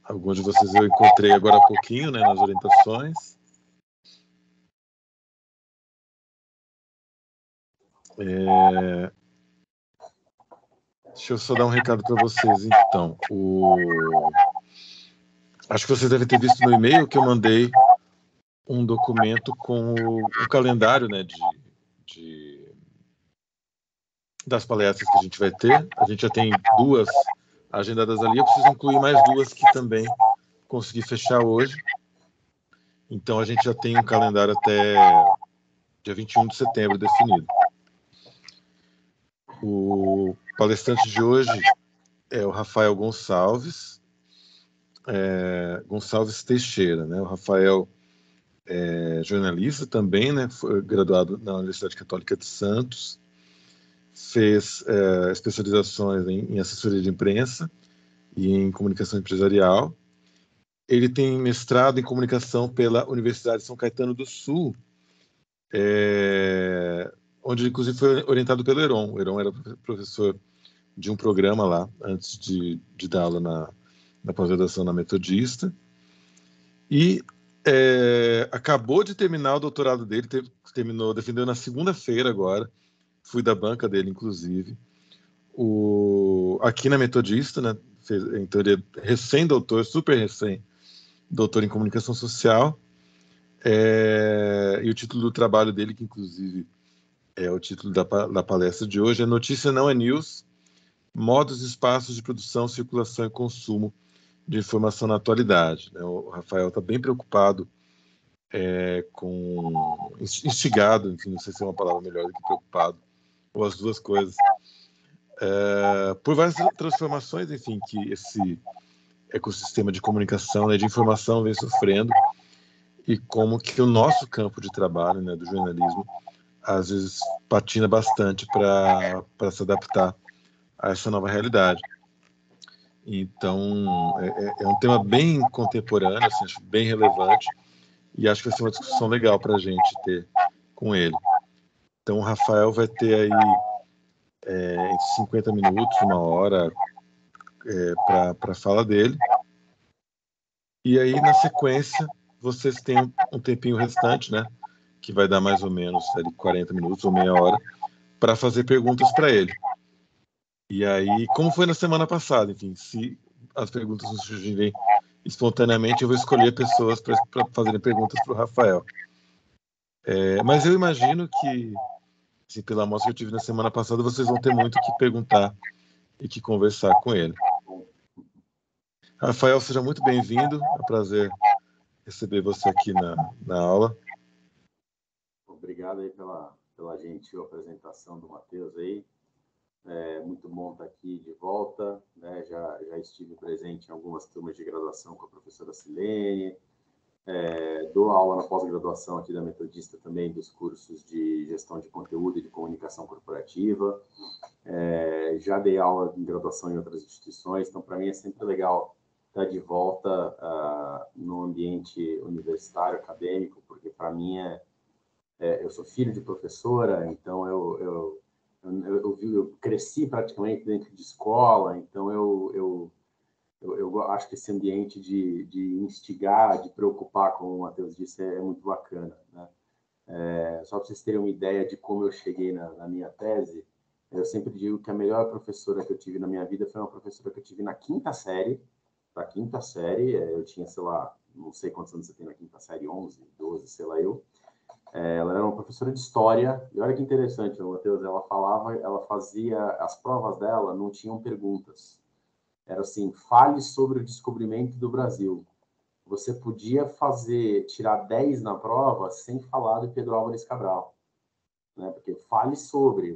Alguns de vocês eu encontrei agora há pouquinho, né, nas orientações. Deixa eu só dar um recado para vocês, então. Acho que vocês devem ter visto no e-mail que eu mandei um documento com o calendário, né, das palestras que a gente vai ter. A gente já tem 2 agendadas ali, eu preciso incluir mais 2 que também consegui fechar hoje. Então, a gente já tem um calendário até dia 21 de setembro definido. O palestrante de hoje é o Rafael Gonçalves Teixeira, né? O Rafael é jornalista também, né? Foi graduado na Universidade Católica de Santos, fez especializações em assessoria de imprensa e em comunicação empresarial. Ele tem mestrado em comunicação pela Universidade de São Caetano do Sul, onde ele, inclusive, foi orientado pelo Heron. O Heron era professor de um programa lá, antes de dar aula na pós-graduação na Metodista. E acabou de terminar o doutorado dele, defendeu na segunda-feira agora, fui da banca dele, inclusive, aqui na Metodista, né? Então ele é recém-doutor, super recém-doutor em comunicação social, e o título do trabalho dele, que inclusive é o título da palestra de hoje, é Notícia Não é News, modos e espaços de produção, circulação e consumo de informação na atualidade. O Rafael está bem preocupado instigado, enfim, não sei se é uma palavra melhor do que preocupado, ou as duas coisas, por várias transformações, enfim, que esse ecossistema de comunicação, né, de informação vem sofrendo, e como que o nosso campo de trabalho, né, do jornalismo, às vezes patina bastante para se adaptar a essa nova realidade. Então, é um tema bem contemporâneo, assim, acho bem relevante, e acho que vai ser uma discussão legal para a gente ter com ele. Então, o Rafael vai ter aí entre 50 minutos, 1 hora, para a fala dele. E aí, na sequência, vocês têm um tempinho restante, né, que vai dar mais ou menos 40 minutos ou meia hora, para fazer perguntas para ele. E aí, como foi na semana passada, enfim, se as perguntas não surgirem espontaneamente, eu vou escolher pessoas para fazerem perguntas para o Rafael. Mas eu imagino que, assim, pela amostra que eu tive na semana passada, vocês vão ter muito o que perguntar e que conversar com ele. Rafael, seja muito bem-vindo. É um prazer receber você aqui na aula. Obrigado aí pela gentil apresentação do Matheus aí. É muito bom estar aqui de volta, né? Já estive presente em algumas turmas de graduação com a professora Silene, dou aula na pós-graduação aqui da Metodista também dos cursos de gestão de conteúdo e de comunicação corporativa, já dei aula em graduação em outras instituições, então para mim é sempre legal estar de volta no ambiente universitário, acadêmico, porque para mim eu sou filho de professora, então eu cresci praticamente dentro de escola, então eu acho que esse ambiente de instigar, de preocupar, como o Matheus disse, é muito bacana, né? Só para vocês terem uma ideia de como eu cheguei na minha tese, eu sempre digo que a melhor professora que eu tive na minha vida foi uma professora que eu tive na quinta série. Da quinta série, eu tinha, sei lá, não sei quantos anos você tem na quinta série, 11, 12, sei lá eu. Ela era uma professora de história, e olha que interessante, Matheus, ela fazia, as provas dela não tinham perguntas. Era assim, fale sobre o descobrimento do Brasil. Você podia tirar 10 na prova sem falar de Pedro Álvares Cabral, né? Porque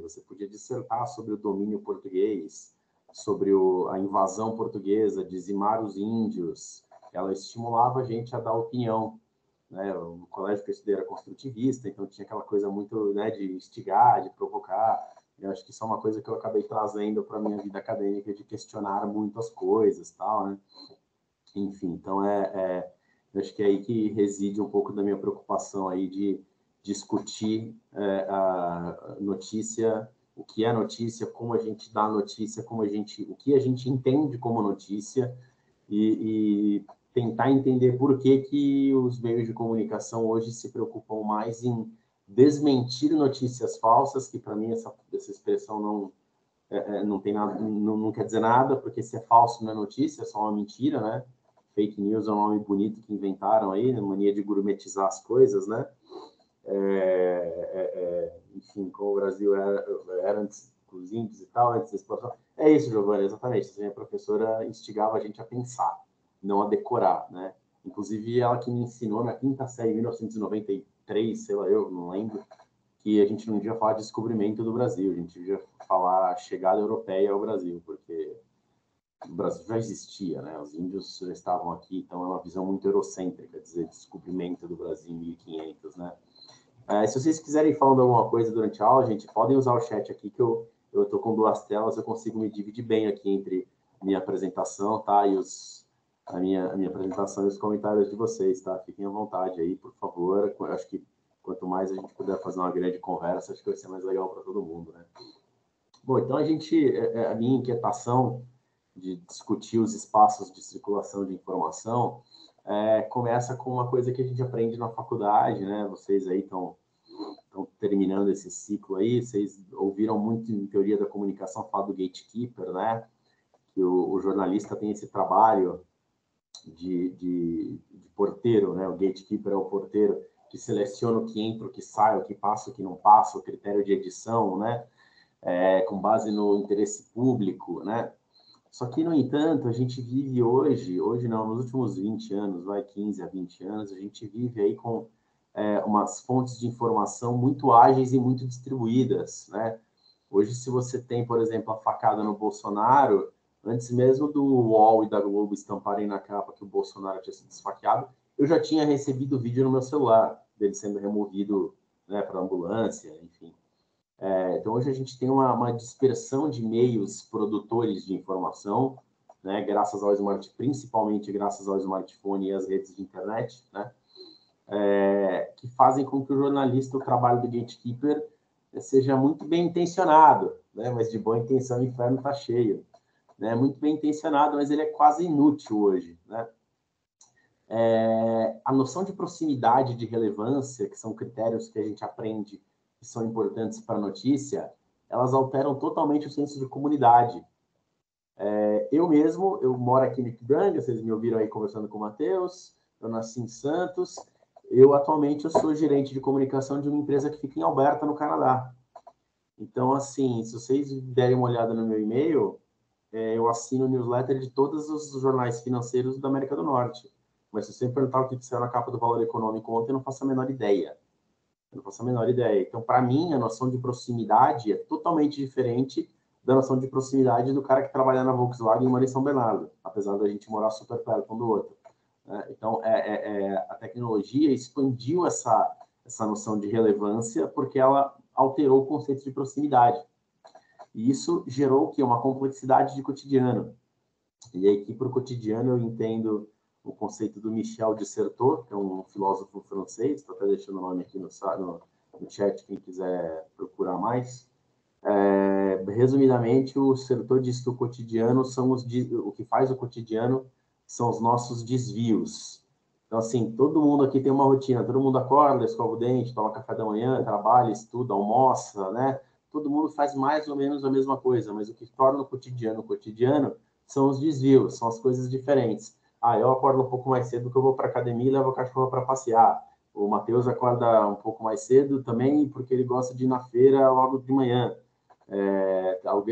você podia dissertar sobre o domínio português, sobre a invasão portuguesa, dizimar os índios. Ela estimulava a gente a dar opinião, né? O colégio que eu estudei era construtivista, então tinha aquela coisa muito, né, de instigar, de provocar. Eu acho que isso é uma coisa que eu acabei trazendo para a minha vida acadêmica, de questionar muito as coisas, tal, né? Enfim, então eu acho que é aí que reside um pouco da minha preocupação aí de discutir a notícia, o que é notícia, como a gente dá notícia, o que a gente entende como notícia, e tentar entender por que os meios de comunicação hoje se preocupam mais em desmentir notícias falsas, que para mim essa expressão não tem nada, não quer dizer nada, porque se é falso não é notícia, é só uma mentira, né? Fake news é um nome bonito que inventaram aí, né? Mania de gourmetizar as coisas, né? Enfim, como o Brasil era antes dos índios e tal, antes da exploração. É isso, Giovanni, exatamente. Assim, a professora instigava a gente a pensar, não a decorar, né? Inclusive, ela que me ensinou na quinta série, em 1993, sei lá, eu não lembro, que a gente não devia falar de descobrimento do Brasil, a gente devia falar chegada europeia ao Brasil, porque o Brasil já existia, né? Os índios já estavam aqui, então é uma visão muito eurocêntrica, dizer descobrimento do Brasil em 1500, né? Se vocês quiserem falando alguma coisa durante a aula, gente, podem usar o chat aqui, que eu estou com duas telas, eu consigo me dividir bem aqui entre minha apresentação, tá? E a minha apresentação e os comentários de vocês, tá? Fiquem à vontade aí, por favor. Eu acho que quanto mais a gente puder fazer uma grande conversa, acho que vai ser mais legal para todo mundo, né? Bom, então a minha inquietação de discutir os espaços de circulação de informação começa com uma coisa que a gente aprende na faculdade, né? Vocês aí estão terminando esse ciclo aí, vocês ouviram muito em teoria da comunicação falar do gatekeeper, né? Que o jornalista tem esse trabalho de porteiro, né? O gatekeeper é o porteiro que seleciona o que entra, o que sai, o que passa, o que não passa, o critério de edição, né? Com base no interesse público, né? Só que, no entanto, a gente vive hoje não, nos últimos 20 anos, 15 a 20 anos, a gente vive aí com umas fontes de informação muito ágeis e muito distribuídas, né? Hoje, se você tem, por exemplo, a facada no Bolsonaro, antes mesmo do UOL e da Globo estamparem na capa que o Bolsonaro tinha sido esfaqueado, eu já tinha recebido vídeo no meu celular dele sendo removido, né, para ambulância, enfim. Então, hoje a gente tem uma dispersão de meios produtores de informação, né, principalmente graças ao smartphone e às redes de internet, né, que fazem com que o jornalista, o trabalho do gatekeeper, seja muito bem intencionado, né, mas de boa intenção o inferno está cheio. Né, muito bem intencionado, mas ele é quase inútil hoje. Né? A noção de proximidade, de relevância, que são critérios que a gente aprende que são importantes para a notícia, elas alteram totalmente o senso de comunidade. Eu moro aqui em Ipiranga, vocês me ouviram aí conversando com o Matheus, eu nasci em Santos, atualmente eu sou gerente de comunicação de uma empresa que fica em Alberta, no Canadá. Então, assim, se vocês derem uma olhada no meu e-mail, eu assino o newsletter de todos os jornais financeiros da América do Norte. Mas se você me perguntar o que saiu na capa do Valor Econômico ontem, eu não faço a menor ideia. Então, para mim, a noção de proximidade é totalmente diferente da noção de proximidade do cara que trabalha na Volkswagen e mora em São Bernardo, apesar da gente morar super perto um do outro. Então, a tecnologia expandiu essa noção de relevância porque ela alterou o conceito de proximidade. E isso gerou o quê? Uma complexidade de cotidiano. E aí, aqui, para o cotidiano, eu entendo o conceito do Michel de Certeau, que é um filósofo francês, estou até deixando o nome aqui no chat, quem quiser procurar mais. Resumidamente, o Certeau diz que o cotidiano o que faz o cotidiano são os nossos desvios. Então, assim, todo mundo aqui tem uma rotina, todo mundo acorda, escova o dente, toma café da manhã, trabalha, estuda, almoça, né? Todo mundo faz mais ou menos a mesma coisa, mas o que torna o cotidiano são os desvios, são as coisas diferentes. Eu acordo um pouco mais cedo que eu vou para a academia e levo a cachorra para passear. O Matheus acorda um pouco mais cedo também porque ele gosta de ir na feira logo de manhã.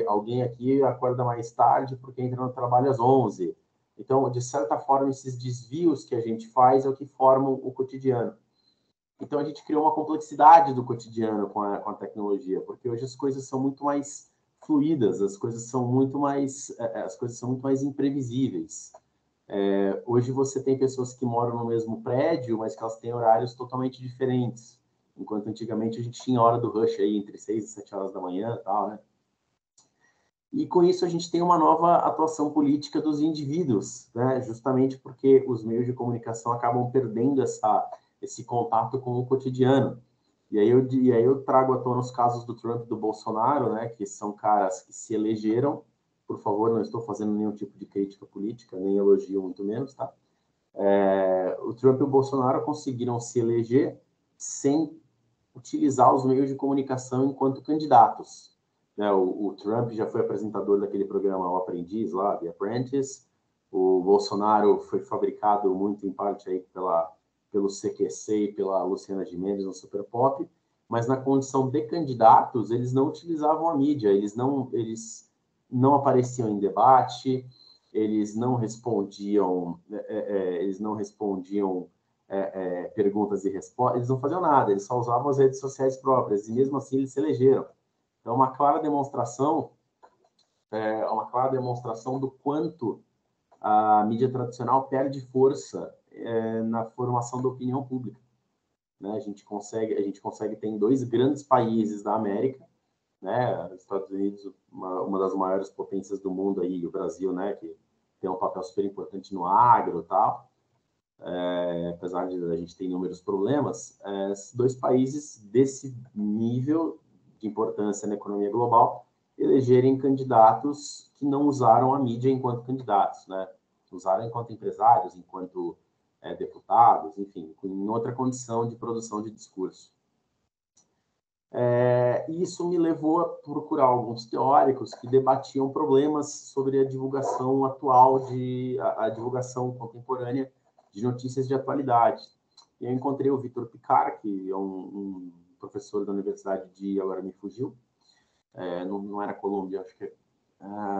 Alguém aqui acorda mais tarde porque entra no trabalho às 11. Então, de certa forma, esses desvios que a gente faz é o que formam o cotidiano. Então, a gente criou uma complexidade do cotidiano com a tecnologia, porque hoje as coisas são muito mais fluídas, as coisas são muito mais imprevisíveis. Hoje você tem pessoas que moram no mesmo prédio, mas que elas têm horários totalmente diferentes, enquanto antigamente a gente tinha hora do rush aí entre 6 e 7 horas da manhã e tal, né? E com isso a gente tem uma nova atuação política dos indivíduos, né? Justamente porque os meios de comunicação acabam perdendo esse contato com o cotidiano. E aí eu trago à tona os casos do Trump e do Bolsonaro, né? Que são caras que se elegeram por favor, não estou fazendo nenhum tipo de crítica política, nem elogio, muito menos, tá? O Trump e o Bolsonaro conseguiram se eleger sem utilizar os meios de comunicação enquanto candidatos. Né? O Trump já foi apresentador daquele programa O Aprendiz, lá, The Apprentice. O Bolsonaro foi fabricado muito, em parte, aí pelo CQC e pela Luciana Gimenez no Super Pop, mas na condição de candidatos, eles não utilizavam a mídia, eles não apareciam em debate, eles não respondiam perguntas e respostas, eles não faziam nada, eles só usavam as redes sociais próprias, e mesmo assim eles se elegeram. Então, uma clara demonstração do quanto a mídia tradicional perde força na formação da opinião pública. Né? A gente consegue ter em 2 grandes países da América, né? Os Estados Unidos, uma das maiores potências do mundo, aí, o Brasil, né? Que tem um papel super importante no agro e tal, apesar de a gente ter inúmeros problemas, 2 países desse nível de importância na economia global elegerem candidatos que não usaram a mídia enquanto candidatos, né? Usaram enquanto empresários, enquanto deputados, enfim, em outra condição de produção de discurso. Isso me levou a procurar alguns teóricos que debatiam problemas sobre a divulgação atual, a divulgação contemporânea de notícias de atualidade. E eu encontrei o Vitor Picard, que é um professor da Universidade de... Agora me fugiu. Não era Colômbia, acho que...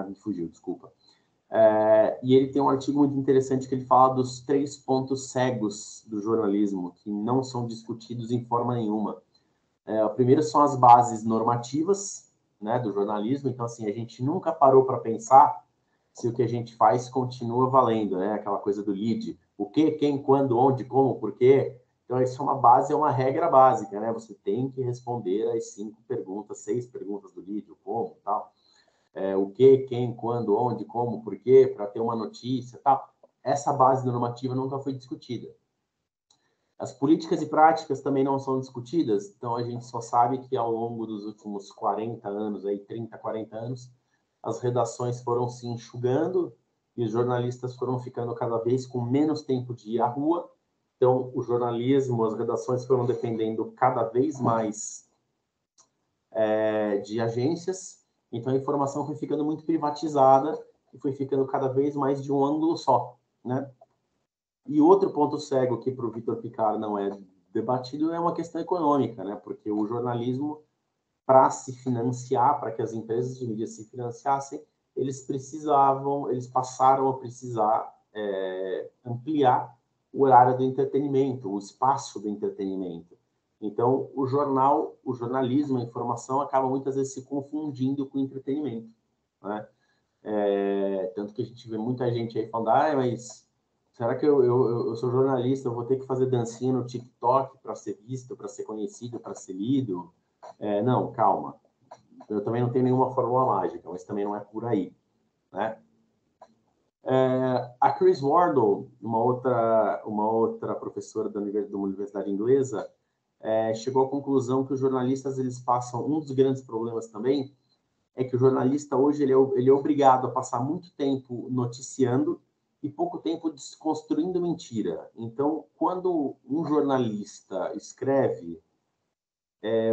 me fugiu, desculpa. E ele tem um artigo muito interessante que ele fala dos 3 pontos cegos do jornalismo, que não são discutidos em forma nenhuma. O primeiro são as bases normativas, né, do jornalismo. Então, assim, a gente nunca parou para pensar se o que a gente faz continua valendo, né? Aquela coisa do lead. O que, quem, quando, onde, como, por quê. Então, isso é uma base, é uma regra básica, né? Você tem que responder as 5 perguntas, 6 perguntas do lead, o como, tal. O que, quem, quando, onde, como, por quê, para ter uma notícia, tal. Essa base normativa nunca foi discutida. As políticas e práticas também não são discutidas, então a gente só sabe que ao longo dos últimos 40 anos, 30, 40 anos, as redações foram se enxugando e os jornalistas foram ficando cada vez com menos tempo de ir à rua. Então, o jornalismo, as redações foram dependendo cada vez mais de agências, então a informação foi ficando muito privatizada e foi ficando cada vez mais de um ângulo só, né? E outro ponto cego que para o Vitor Picard não é debatido é uma questão econômica, né? Porque o jornalismo, para se financiar, para que as empresas de mídia se financiassem, eles passaram a precisar ampliar o horário do entretenimento, o espaço do entretenimento. Então, o jornalismo, a informação, acaba muitas vezes se confundindo com o entretenimento, né? Tanto que a gente vê muita gente aí falando, mas será que eu sou jornalista, eu vou ter que fazer dancinha no TikTok para ser visto, para ser conhecido, para ser lido? Não, calma. Eu também não tenho nenhuma fórmula mágica, mas também não é por aí, né? A Chris Wardle, uma outra professora de uma universidade inglesa, chegou à conclusão que os jornalistas eles passam... Um dos grandes problemas também é que o jornalista hoje ele é obrigado a passar muito tempo noticiando e pouco tempo desconstruindo mentira. Então, quando um jornalista escreve,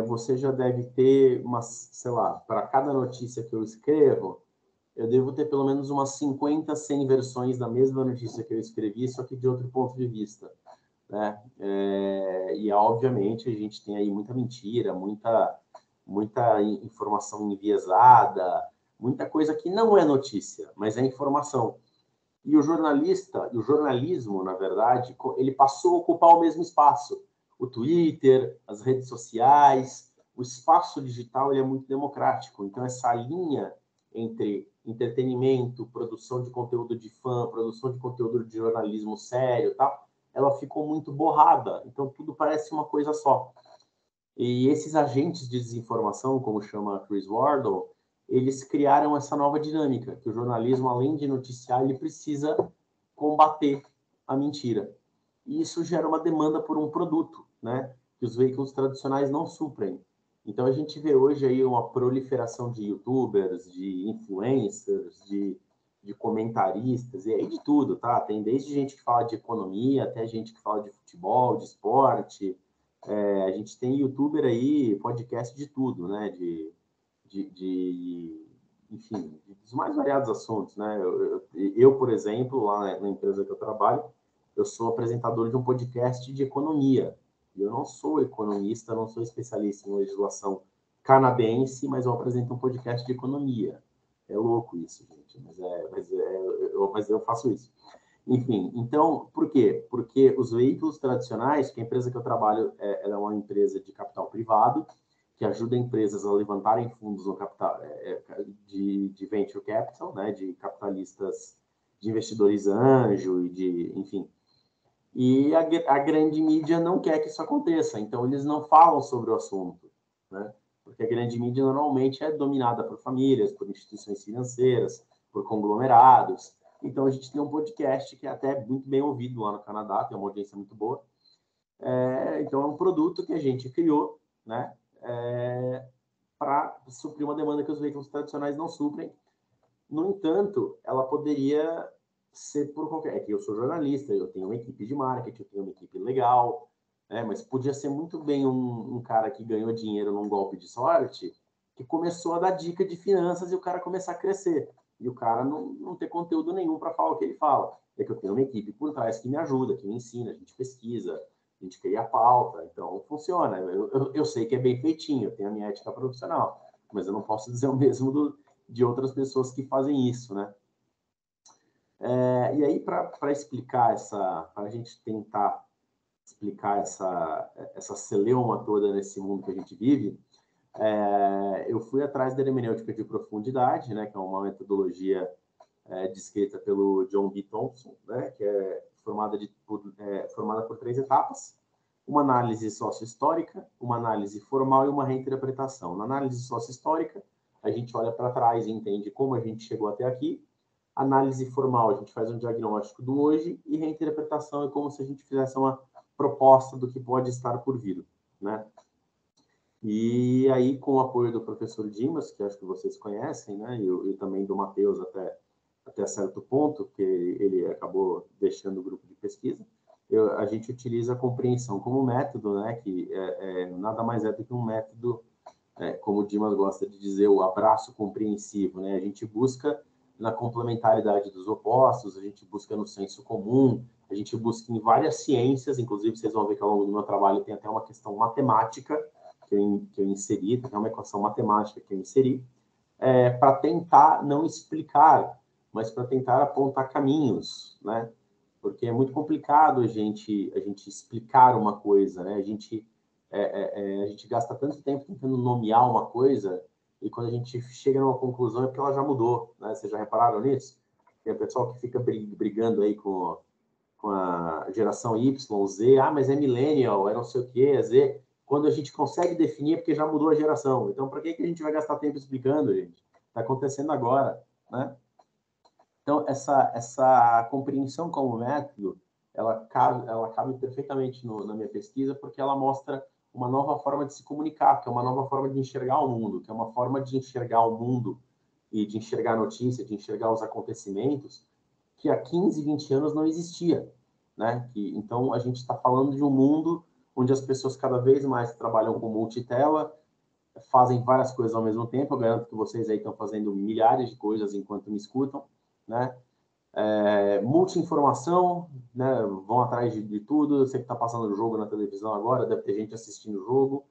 você já deve ter sei lá, para cada notícia que eu escrevo, eu devo ter pelo menos umas 50, 100 versões da mesma notícia que eu escrevi, só que de outro ponto de vista, né? E, obviamente, a gente tem aí muita mentira, muita informação enviesada, muita coisa que não é notícia, mas é informação. E o jornalismo, na verdade, ele passou a ocupar o mesmo espaço. O Twitter, as redes sociais, o espaço digital ele é muito democrático. Então, essa linha entre entretenimento, produção de conteúdo de fã, produção de conteúdo de jornalismo sério, tal, ela ficou muito borrada. Então, tudo parece uma coisa só. E esses agentes de desinformação, como chama Chris Wardle, eles criaram essa nova dinâmica, que o jornalismo, além de noticiar, ele precisa combater a mentira. E isso gera uma demanda por um produto, né, que os veículos tradicionais não suprem. Então, a gente vê hoje aí uma proliferação de youtubers, de influencers, de comentaristas, e aí de tudo, tá? Tem desde gente que fala de economia, até gente que fala de futebol, de esporte. A gente tem youtuber aí, podcast de tudo, né? Enfim, dos mais variados assuntos, né? Por exemplo, lá na empresa que eu trabalho, eu sou apresentador de um podcast de economia. Eu não sou economista, não sou especialista em legislação canadense, mas eu apresento um podcast de economia. É louco isso, gente, mas eu faço isso. Enfim, então, por quê? Porque os veículos tradicionais, que a empresa que eu trabalho ela é uma empresa de capital privado, que ajuda empresas a levantarem fundos no capital, de venture capital, né, de capitalistas, de investidores anjo, enfim. E a grande mídia não quer que isso aconteça, então eles não falam sobre o assunto, né? Porque a grande mídia normalmente é dominada por famílias, por instituições financeiras, por conglomerados. Então a gente tem um podcast que é até muito bem ouvido lá no Canadá, tem uma audiência muito boa. Então é um produto que a gente criou, né? Para suprir uma demanda que os veículos tradicionais não suprem. No entanto, ela poderia ser por qualquer... É que eu sou jornalista, eu tenho uma equipe de marketing, eu tenho uma equipe legal, né? Mas podia ser muito bem um cara que ganhou dinheiro num golpe de sorte, que começou a dar dica de finanças e o cara começar a crescer. E o cara não ter conteúdo nenhum para falar o que ele fala. É que eu tenho uma equipe por trás que me ajuda, que me ensina, a gente pesquisa, a gente cria a pauta, então funciona. Eu sei que é bem feitinho, eu tenho a minha ética profissional, mas eu não posso dizer o mesmo de outras pessoas que fazem isso, né? E aí, para explicar para a gente tentar explicar essa celeuma toda nesse mundo que a gente vive, eu fui atrás da hermenêutica de profundidade, né, que é uma metodologia descrita pelo John B. Thompson, né, que é formada por 3 etapas: uma análise sócio-histórica, uma análise formal e uma reinterpretação. Na análise sócio-histórica, a gente olha para trás e entende como a gente chegou até aqui. Análise formal, a gente faz um diagnóstico do hoje, e reinterpretação é como se a gente fizesse uma proposta do que pode estar por vir, né? E aí, com o apoio do professor Dimas, que acho que vocês conhecem, né? E também do Matheus até certo ponto, que ele acabou deixando o grupo de pesquisa, a gente utiliza a compreensão como método, né? Que nada mais é do que um método, como o Dimas gosta de dizer, o abraço compreensivo, né? A gente busca na complementaridade dos opostos, a gente busca no senso comum, a gente busca em várias ciências, inclusive vocês vão ver que ao longo do meu trabalho tem até uma questão matemática que eu inseri, tem uma equação matemática que eu inseri, para tentar não explicar, mas para tentar apontar caminhos, né? Porque é muito complicado a gente explicar uma coisa, né? A gente gasta tanto tempo tentando nomear uma coisa, e quando a gente chega numa conclusão é porque ela já mudou, né? Vocês já repararam nisso? Tem o pessoal que fica brigando aí com a geração Y, Z, mas é millennial, é não sei o que, é Z. Quando a gente consegue definir é porque já mudou a geração. Então, para que a gente vai gastar tempo explicando, gente? Está acontecendo agora, né? Então, essa compreensão como método, ela cabe perfeitamente na minha pesquisa, porque ela mostra uma nova forma de se comunicar, que é uma nova forma de enxergar o mundo, que é uma forma de enxergar o mundo e de enxergar a notícia, de enxergar os acontecimentos, que há 15, 20 anos não existia, né? Então, a gente está falando de um mundo onde as pessoas cada vez mais trabalham com multitela, fazem várias coisas ao mesmo tempo. Eu garanto que vocês aí estão fazendo milhares de coisas enquanto me escutam, né? Multi-informação, né? Vão atrás de tudo. Eu sei que está passando o jogo na televisão agora, deve ter gente assistindo o jogo.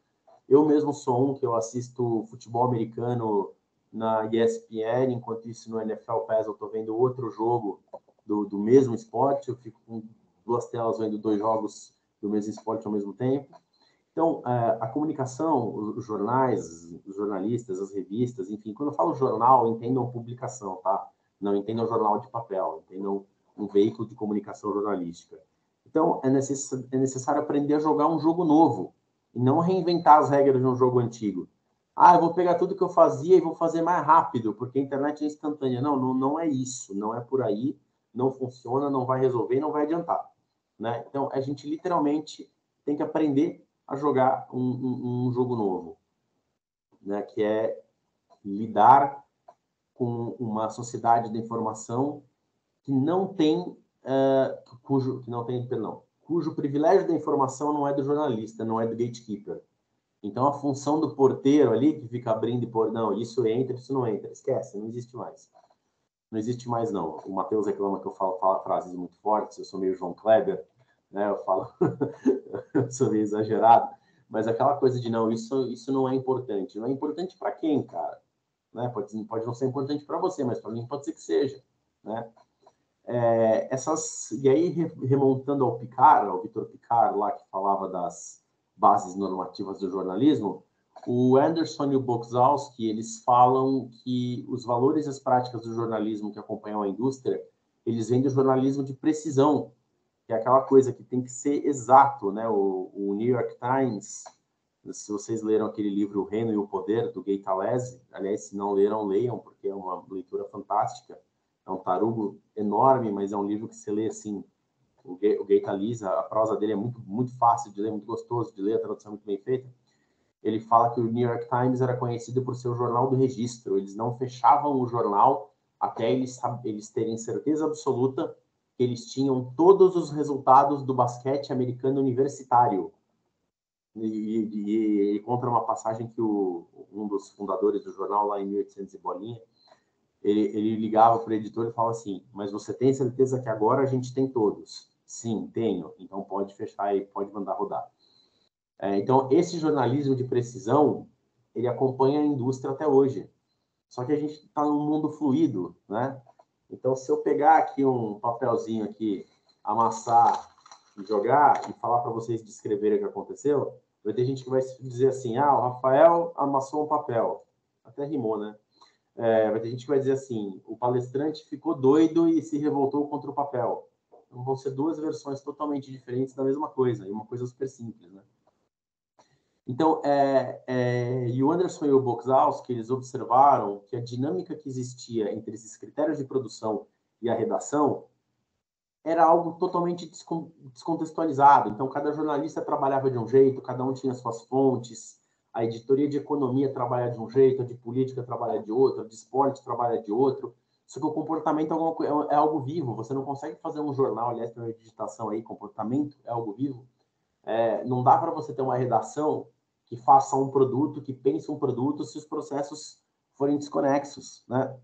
Eu mesmo sou um que eu assisto futebol americano na ESPN, enquanto isso no NFL Pass eu estou vendo outro jogo do mesmo esporte, eu fico com 2 telas vendo 2 jogos do mesmo esporte ao mesmo tempo. Então, a comunicação, os jornais, os jornalistas, as revistas, enfim, quando eu falo jornal, entendam publicação, tá? Não entendam jornal de papel, entendam um veículo de comunicação jornalística. Então, é necessário aprender a jogar um jogo novo e não reinventar as regras de um jogo antigo. Eu vou pegar tudo que eu fazia e vou fazer mais rápido, porque a internet é instantânea. Não é isso, não é por aí, não funciona, não vai resolver, não vai adiantar, né? Então, a gente literalmente tem que aprender a jogar um jogo novo. né, que é lidar com uma sociedade da informação que não tem, cujo privilégio da informação não é do jornalista, não é do gatekeeper. Então, a função do porteiro ali, que fica abrindo e por, não, isso entra, isso não entra, esquece, não existe mais. Não existe mais, não. O Matheus reclama que eu falo frases muito fortes, eu sou meio João Kleber, né? Eu falo, eu sou meio exagerado, mas aquela coisa de, não, isso não é importante. Não é importante para quem, cara? Né? Pode não ser importante para você, mas para mim pode ser que seja, né? E aí, remontando ao Picard, ao Vitor Picard, lá que falava das bases normativas do jornalismo, o Anderson e o Boczkowski, eles falam que os valores e as práticas do jornalismo que acompanham a indústria, eles vêm do jornalismo de precisão, que é aquela coisa que tem que ser exato, né? O New York Times, se vocês leram aquele livro O Reino e o Poder, do Gay Talese, aliás, se não leram, leiam, porque é uma leitura fantástica. É um tarugo enorme, mas é um livro que você lê assim. O Gay Talese, a prosa dele é muito, muito fácil de ler, muito gostoso de ler, a tradução é muito bem feita. Ele fala que o New York Times era conhecido por ser o jornal do registro. Eles não fechavam o jornal até eles terem certeza absoluta que eles tinham todos os resultados do basquete americano universitário. E conta uma passagem que um dos fundadores do jornal, lá em 1800 e bolinha, ele ligava para o editor e falava assim, mas você tem certeza que agora a gente tem todos? Sim, tenho. Então pode fechar e pode mandar rodar. Então, esse jornalismo de precisão, ele acompanha a indústria até hoje. Só que a gente está num mundo fluido, né? Então, se eu pegar aqui um papelzinho aqui, amassar e jogar e falar para vocês descreverem o que aconteceu, vai ter gente que vai dizer assim, o Rafael amassou um papel. Até rimou, né? Vai ter gente que vai dizer assim, o palestrante ficou doido e se revoltou contra o papel. Então, vão ser duas versões totalmente diferentes da mesma coisa, e uma coisa super simples, né? Então, e o Anderson e o Boczkowski, eles observaram que a dinâmica que existia entre esses critérios de produção e a redação era algo totalmente descontextualizado. Então, cada jornalista trabalhava de um jeito, cada um tinha suas fontes, a editoria de economia trabalha de um jeito, a de política trabalha de outro, a de esporte trabalha de outro. Só que o comportamento é algo vivo, você não consegue fazer um jornal, aliás, tem uma digitação aí, comportamento é algo vivo. Não dá para você ter uma redação que faça um produto, que pense um produto, se os processos forem desconexos, né?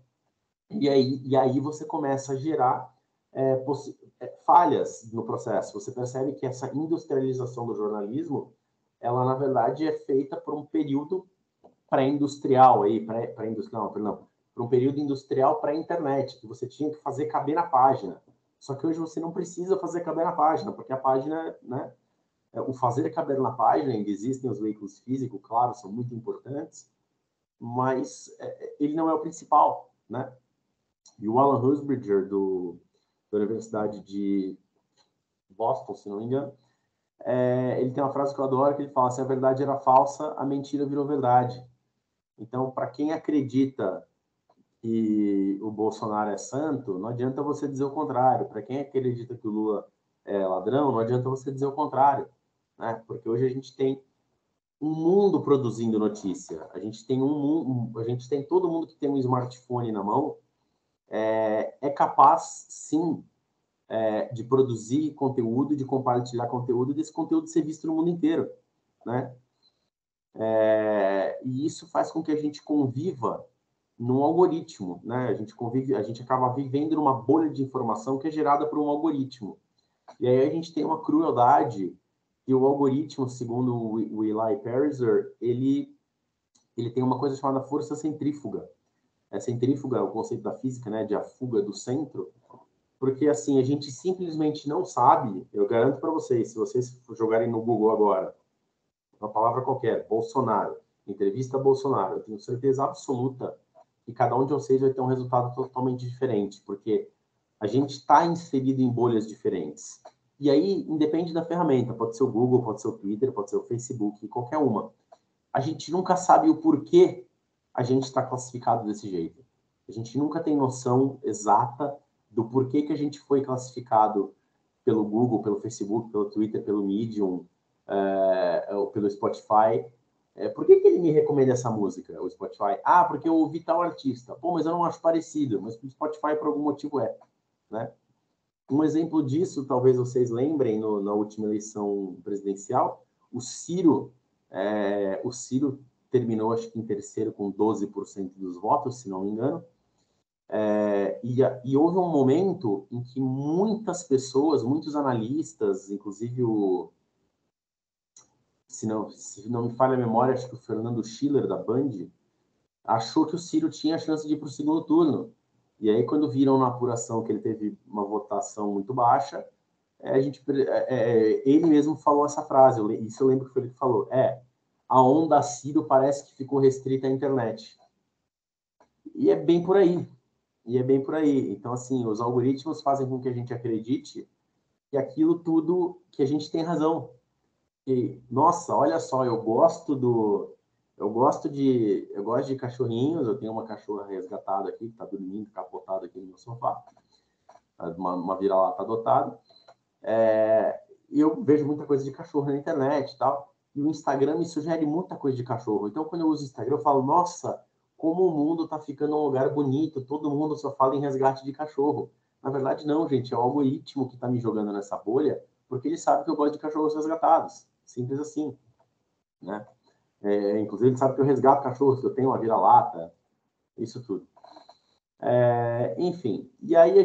E aí você começa a gerar falhas no processo. Você percebe que essa industrialização do jornalismo, ela, na verdade, é feita por um período pré-industrial, por um período industrial pré-internet, que você tinha que fazer caber na página. Só que hoje você não precisa fazer caber na página, porque a página, né, o fazer caber na página, ainda existem os veículos físicos, claro, são muito importantes, mas ele não é o principal, né? E o Alan Rusbridger, da Universidade de Boston, se não me engano, ele tem uma frase que eu adoro, que ele fala, se a verdade era falsa, a mentira virou verdade. Então, para quem acredita que o Bolsonaro é santo, não adianta você dizer o contrário. Para quem acredita que o Lula é ladrão, não adianta você dizer o contrário, né? Porque hoje a gente tem um mundo produzindo notícia. A gente tem todo mundo que tem um smartphone na mão é capaz, sim, de produzir conteúdo, de compartilhar conteúdo, desse conteúdo ser visto no mundo inteiro, né? E isso faz com que a gente conviva num algoritmo, né? A gente acaba vivendo numa bolha de informação que é gerada por um algoritmo. E aí a gente tem uma crueldade que o algoritmo, segundo o Eli Pariser, ele tem uma coisa chamada força centrífuga. A centrífuga é o conceito da física, né, de a fuga do centro, porque assim, a gente simplesmente não sabe, eu garanto para vocês, se vocês jogarem no Google agora, uma palavra qualquer, Bolsonaro, entrevista Bolsonaro, eu tenho certeza absoluta que cada um de vocês vai ter um resultado totalmente diferente, porque a gente está inserido em bolhas diferentes. E aí, independe da ferramenta, pode ser o Google, pode ser o Twitter, pode ser o Facebook, qualquer uma. A gente nunca sabe o porquê a gente está classificado desse jeito. A gente nunca tem noção exata do porquê que a gente foi classificado pelo Google, pelo Facebook, pelo Twitter, pelo Medium, ou pelo Spotify, Por que ele me recomenda essa música, o Spotify? Ah, porque eu ouvi tal artista. Pô, mas eu não acho parecido, mas o Spotify por algum motivo né? Um exemplo disso, talvez vocês lembrem, na última eleição presidencial, o Ciro terminou, acho que em terceiro, com 12% dos votos, se não me engano. E houve um momento em que muitas pessoas, muitos analistas, inclusive se não me falha a memória, acho que o Fernando Schiller, da Band, achou que o Ciro tinha a chance de ir para o segundo turno. E aí, quando viram na apuração que ele teve uma votação muito baixa, ele mesmo falou essa frase, isso eu lembro que foi ele que falou, a onda Ciro parece que ficou restrita à internet. E é bem por aí. Então, assim, os algoritmos fazem com que a gente acredite que aquilo tudo, que a gente tem razão. E, nossa, olha só, eu gosto de cachorrinhos, eu tenho uma cachorra resgatada aqui, que está dormindo, capotada aqui no meu sofá, uma vira-lata adotada. E eu vejo muita coisa de cachorro na internet e tal, e o Instagram me sugere muita coisa de cachorro. Então, quando eu uso o Instagram, eu falo, nossa, como o mundo está ficando um lugar bonito, todo mundo só fala em resgate de cachorro. Na verdade, não, gente, é o algoritmo que está me jogando nessa bolha, porque ele sabe que eu gosto de cachorros resgatados. Simples assim, né? Inclusive, ele sabe que eu resgato cachorros, que eu tenho uma vira-lata, isso tudo. Enfim, e aí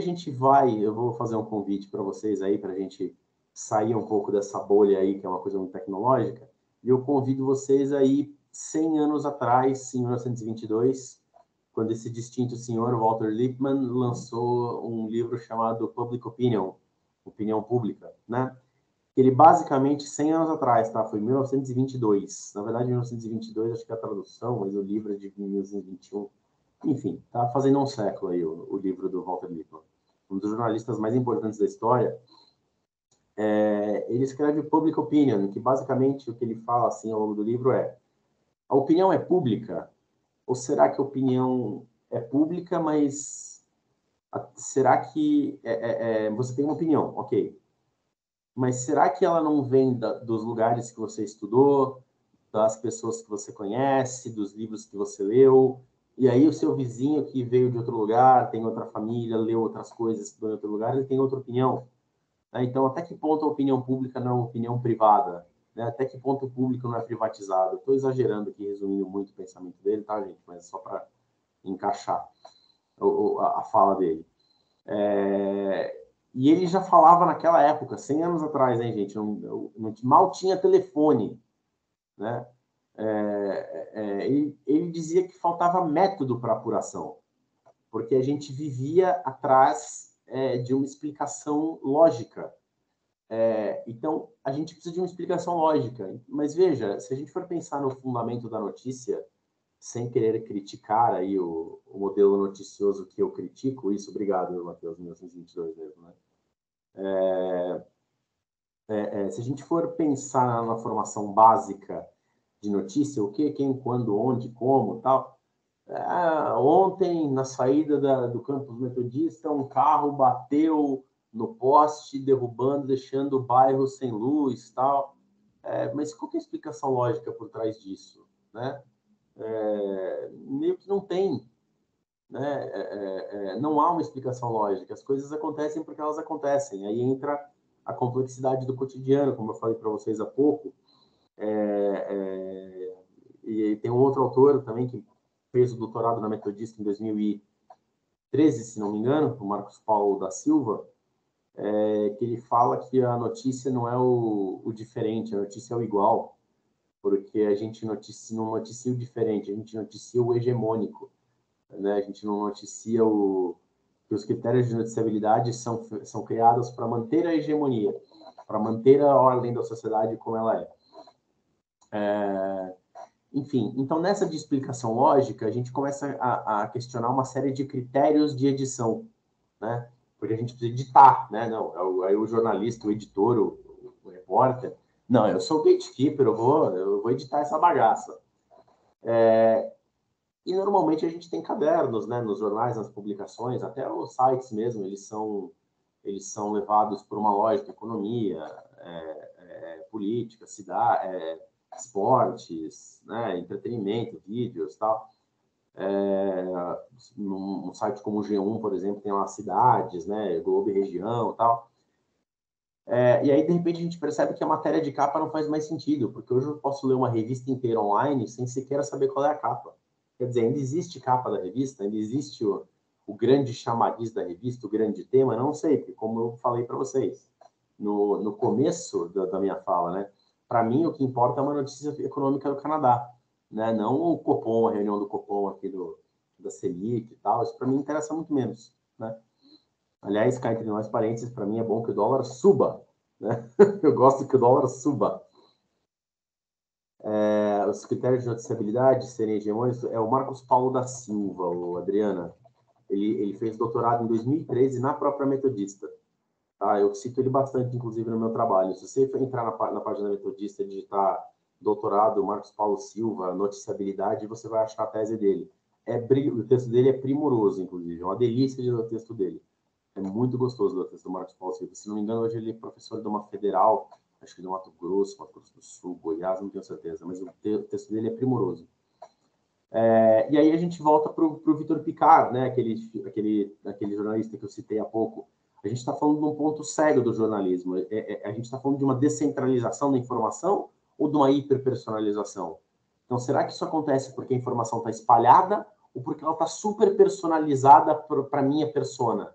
eu vou fazer um convite para vocês aí, para a gente sair um pouco dessa bolha aí, que é uma coisa muito tecnológica, e eu convido vocês aí 100 anos atrás, em 1922, quando esse distinto senhor, Walter Lippmann, lançou um livro chamado Public Opinion, Opinião Pública, né? Ele basicamente, 100 anos atrás, tá? Foi em 1922. Na verdade, 1922 acho que é a tradução, mas o livro é de 1921. Enfim, tá fazendo um século aí o livro do Walter Lippmann. Um dos jornalistas mais importantes da história. Ele escreve Public Opinion, que basicamente o que ele fala assim ao longo do livro a opinião é pública? Ou será que a opinião é pública, mas será que você tem uma opinião, ok? Mas será que ela não vem dos lugares que você estudou, das pessoas que você conhece, dos livros que você leu? E aí o seu vizinho que veio de outro lugar, tem outra família, leu outras coisas, estudou em outro lugar, ele tem outra opinião. Então, até que ponto a opinião pública não é uma opinião privada? Né? Até que ponto o público não é privatizado? Estou exagerando aqui, resumindo muito o pensamento dele, tá, gente? Mas só para encaixar a fala dele. E ele já falava naquela época, 100 anos atrás, hein, gente? Mal tinha telefone, né? Ele dizia que faltava método para apuração, porque a gente vivia atrás de uma explicação lógica. Então, a gente precisa de uma explicação lógica. Mas veja, se a gente for pensar no fundamento da notícia, sem querer criticar aí o modelo noticioso que eu critico, isso, obrigado, Matheus, 1922 mesmo, né? Se a gente for pensar na formação básica de notícia, o que, quem, quando, onde, como, tal. Ontem, na saída do campus metodista, um carro bateu no poste, derrubando, deixando o bairro sem luz, tal. Mas qual que é a explicação lógica por trás disso, né? Meio que não tem, né? Não há uma explicação lógica. As coisas acontecem porque elas acontecem. Aí entra a complexidade do cotidiano, como eu falei para vocês há pouco. E tem um outro autor também que fez o doutorado na Metodista em 2013, se não me engano, o Marcos Paulo da Silva, que ele fala que a notícia não é o diferente, a notícia é o igual, porque a gente não noticia o diferente, a gente noticia o hegemônico, né? A gente não noticia que os critérios de noticiabilidade são criados para manter a hegemonia, para manter a ordem da sociedade como ela é. Enfim, então nessa de explicação lógica, a gente começa a questionar uma série de critérios de edição, né? Porque a gente precisa editar, né? Não, aí o jornalista, o editor, o repórter, não, eu sou o gatekeeper, eu vou editar essa bagaça. E normalmente a gente tem cadernos, né? Nos jornais, nas publicações, até os sites mesmo, eles são levados por uma lógica, economia, política, cidade, esportes, né, entretenimento, vídeos e tal. Num site como o G1, por exemplo, tem lá cidades, né, Globo e região e tal. E aí, de repente, a gente percebe que a matéria de capa não faz mais sentido, porque hoje eu posso ler uma revista inteira online sem sequer saber qual é a capa. Quer dizer, ainda existe capa da revista, ainda existe o grande chamariz da revista, o grande tema, não sei, porque como eu falei para vocês no começo da minha fala, né? Para mim, o que importa é uma notícia econômica do Canadá, né? Não o Copom, a reunião do Copom aqui da Selic e tal, isso para mim interessa muito menos, né? Aliás, cá entre nós, parênteses, para mim é bom que o dólar suba, né? Eu gosto que o dólar suba. Os critérios de noticiabilidade serem hegemônicos é o Marcos Paulo da Silva, o Adriana. Ele fez doutorado em 2013 na própria Metodista. Tá? Eu cito ele bastante, inclusive, no meu trabalho. Se você entrar na página da Metodista e digitar doutorado Marcos Paulo Silva, noticiabilidade, você vai achar a tese dele. O texto dele é primoroso, inclusive. É uma delícia de ler o texto dele. É muito gostoso o texto do Marcos Paulo Silva. Se não me engano, hoje ele é professor de uma federal, acho que de Mato Grosso do Sul, Goiás, não tenho certeza, mas o texto dele é primoroso. E aí a gente volta para o Vitor Picard, né? aquele jornalista que eu citei há pouco. A gente está falando de um ponto sério do jornalismo. A gente está falando de uma descentralização da informação ou de uma hiperpersonalização? Então, será que isso acontece porque a informação está espalhada ou porque ela está super personalizada para a minha persona?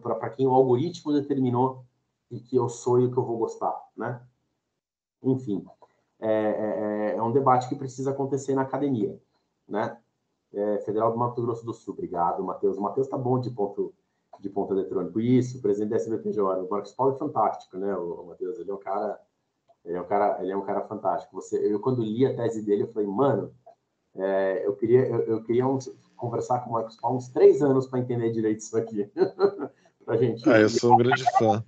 Para quem o algoritmo determinou que eu sou e o que eu vou gostar, né? Enfim, é um debate que precisa acontecer na academia, né? Federal do Mato Grosso do Sul, obrigado, Matheus. O Matheus está bom de ponto eletrônico. Isso, presidente da SBPJ. O Marcos Paulo é fantástico, né? O Matheus, ele é um cara fantástico. Eu quando li a tese dele, eu falei, mano, eu queria conversar com o Marcos Paulo uns 3 anos para entender direito isso aqui. Pra gente. Eu sou um grande fã.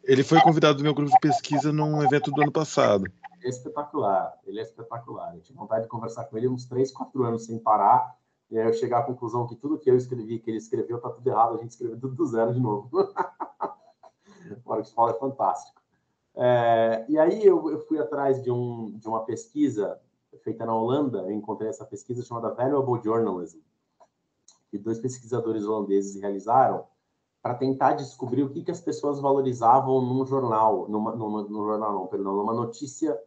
Ele foi convidado do meu grupo de pesquisa num evento do ano passado. É espetacular, ele é espetacular. Eu tinha vontade de conversar com ele uns 3, 4 anos sem parar, e aí eu chegar à conclusão que tudo que eu escrevi, que ele escreveu, tá tudo errado, a gente escreveu tudo do zero de novo. O Marcos Paulo é fantástico. E aí eu fui atrás de uma pesquisa feita na Holanda, eu encontrei essa pesquisa chamada Valuable Journalism, que 2 pesquisadores holandeses realizaram para tentar descobrir o que as pessoas valorizavam num jornal, numa notícia,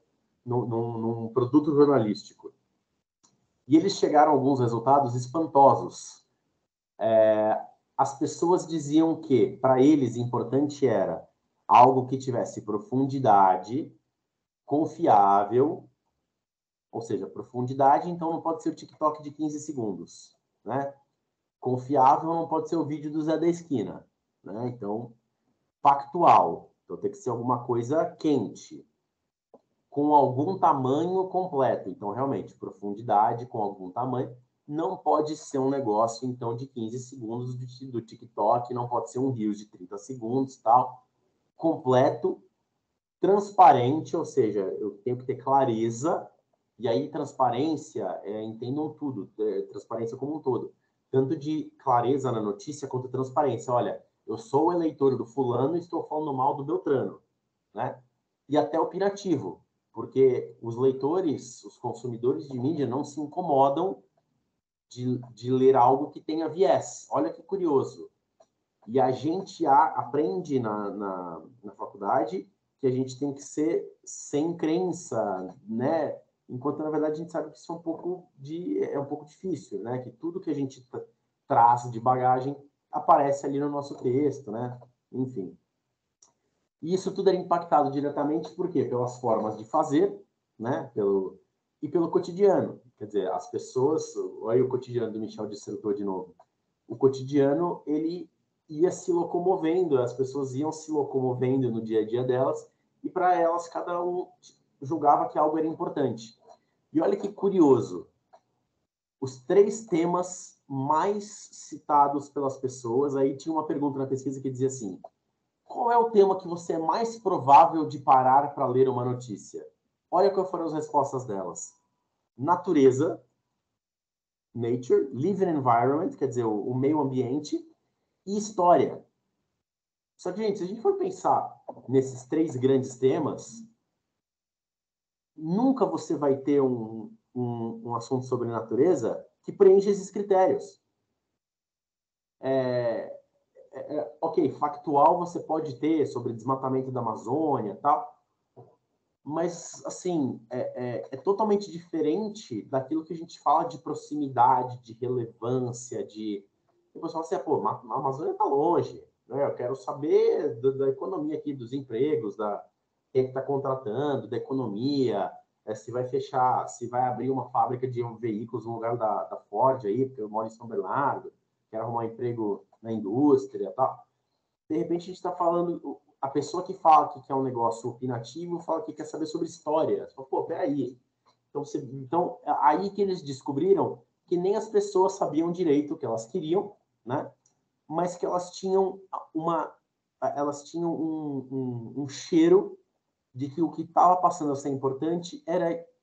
num produto jornalístico. E eles chegaram a alguns resultados espantosos. As pessoas diziam que, para eles, importante era algo que tivesse profundidade, confiável, ou seja, profundidade, então não pode ser o TikTok de 15 segundos, né? Confiável não pode ser o vídeo do Zé da Esquina, né? Então, factual, então tem que ser alguma coisa quente, com algum tamanho completo. Então, realmente, profundidade com algum tamanho. Não pode ser um negócio, então, de 15 segundos do TikTok, não pode ser um Reels de 30 segundos, tal. Completo, transparente, ou seja, eu tenho que ter clareza, e aí transparência, entendam tudo, transparência como um todo. Tanto de clareza na notícia, quanto transparência. Olha, eu sou o eleitor do fulano e estou falando mal do Beltrano, né? E até opinativo, porque os leitores, os consumidores de mídia não se incomodam de ler algo que tenha viés. Olha que curioso. E a gente aprende na faculdade que a gente tem que ser sem crença, né? Enquanto, na verdade, a gente sabe que isso é um pouco difícil, né? Que tudo que a gente traz de bagagem aparece ali no nosso texto, né? Enfim. E isso tudo era impactado diretamente, por quê? Pelas formas de fazer, né? E pelo cotidiano. Quer dizer, as pessoas... Olha aí o cotidiano do Michel Dissertor de novo. O cotidiano, ele ia se locomovendo, as pessoas iam se locomovendo no dia a dia delas, e para elas, cada um julgava que algo era importante. E olha que curioso, os 3 temas mais citados pelas pessoas, aí tinha uma pergunta na pesquisa que dizia assim, qual é o tema que você é mais provável de parar para ler uma notícia? Olha quais foram as respostas delas. Natureza, nature, living environment, quer dizer, o meio ambiente, e história. Só que, gente, se a gente for pensar nesses 3 grandes temas, nunca você vai ter um assunto sobre natureza que preencha esses critérios. Ok, factual você pode ter sobre desmatamento da Amazônia e tal, mas, assim, é totalmente diferente daquilo que a gente fala de proximidade, de relevância, de... O pessoal fala assim, pô, a Amazônia está longe, né? Eu quero saber da economia aqui, dos empregos, quem é que está contratando, da economia, se vai fechar, se vai abrir uma fábrica de veículos no lugar da Ford aí, porque eu moro em São Bernardo, quero arrumar um emprego na indústria e tal. De repente, a gente está falando... A pessoa que fala que quer um negócio opinativo fala que quer saber sobre história. Você fala, pô, peraí. Então, aí que eles descobriram que nem as pessoas sabiam direito o que elas queriam, né? Mas que elas tinham um cheiro de que o que estava passando a ser importante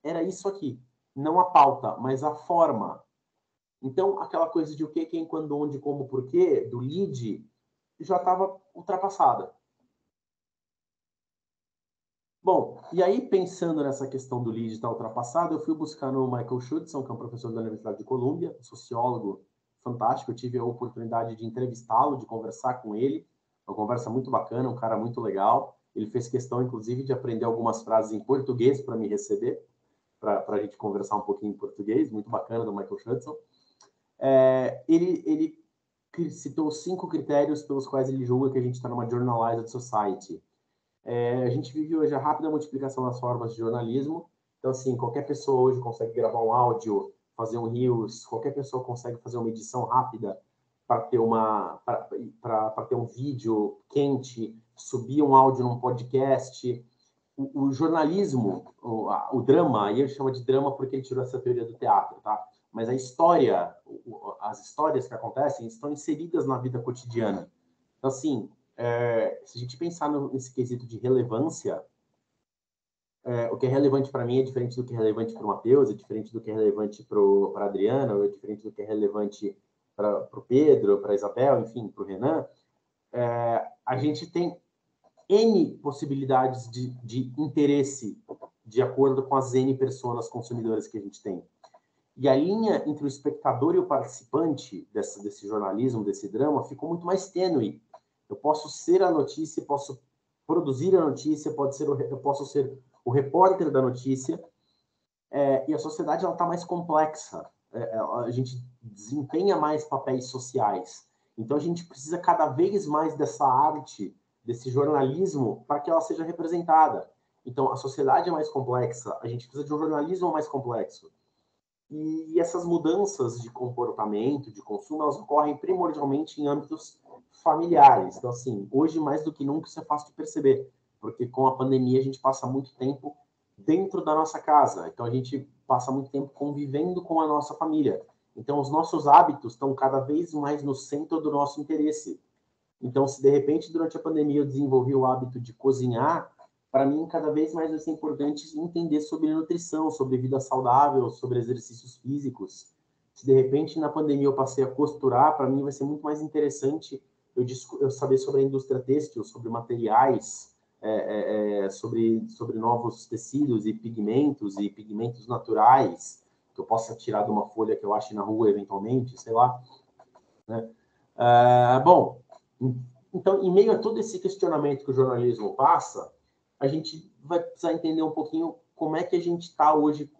era isso aqui. Não a pauta, mas a forma. Então, aquela coisa de o que, quem, quando, onde, como, porquê, do lead, já estava ultrapassada. Bom, e aí, pensando nessa questão do lead estar ultrapassado, eu fui buscar no Michael Schudson, que é um professor da Universidade de Colômbia, sociólogo fantástico. Eu tive a oportunidade de entrevistá-lo, de conversar com ele. Uma conversa muito bacana, um cara muito legal. Ele fez questão, inclusive, de aprender algumas frases em português para me receber, para a gente conversar um pouquinho em português. Muito bacana, do Michael Schudson. Ele citou 5 critérios pelos quais ele julga que a gente está numa journalized society. A gente vive hoje a rápida multiplicação das formas de jornalismo. Então, assim, qualquer pessoa hoje consegue gravar um áudio, fazer um reels, qualquer pessoa consegue fazer uma edição rápida para ter um vídeo quente, subir um áudio num podcast. O jornalismo, o drama, aí ele chama de drama porque ele tirou essa teoria do teatro, tá? Mas a história, as histórias que acontecem estão inseridas na vida cotidiana. Então, assim, se a gente pensar nesse quesito de relevância, o que é relevante para mim é diferente do que é relevante para o Matheus, é diferente do que é relevante para a Adriana, é diferente do que é relevante para o Pedro, para a Isabel, enfim, para o Renan. A gente tem N possibilidades de interesse de acordo com as N pessoas consumidoras que a gente tem. E a linha entre o espectador e o participante desse jornalismo, desse drama, ficou muito mais tênue. Eu posso ser a notícia, posso produzir a notícia, eu posso ser o repórter da notícia, e a sociedade está mais complexa. A gente desempenha mais papéis sociais. Então, a gente precisa cada vez mais dessa arte, desse jornalismo, para que ela seja representada. Então, a sociedade é mais complexa, a gente precisa de um jornalismo mais complexo. E essas mudanças de comportamento, de consumo, elas ocorrem primordialmente em âmbitos familiares. Então, assim, hoje mais do que nunca isso é fácil de perceber, porque com a pandemia a gente passa muito tempo dentro da nossa casa. Então, a gente passa muito tempo convivendo com a nossa família. Então, os nossos hábitos estão cada vez mais no centro do nosso interesse. Então, se de repente, durante a pandemia, eu desenvolvi o hábito de cozinhar, para mim, cada vez mais vai ser importante entender sobre nutrição, sobre vida saudável, sobre exercícios físicos. Se de repente, na pandemia, eu passei a costurar, para mim vai ser muito mais interessante eu saber sobre a indústria têxtil, sobre materiais, sobre novos tecidos e pigmentos naturais, que eu possa tirar de uma folha que eu ache na rua, eventualmente, sei lá. Né? Bom, então, em meio a todo esse questionamento que o jornalismo passa, a gente vai precisar entender um pouquinho como é que a gente está hoje,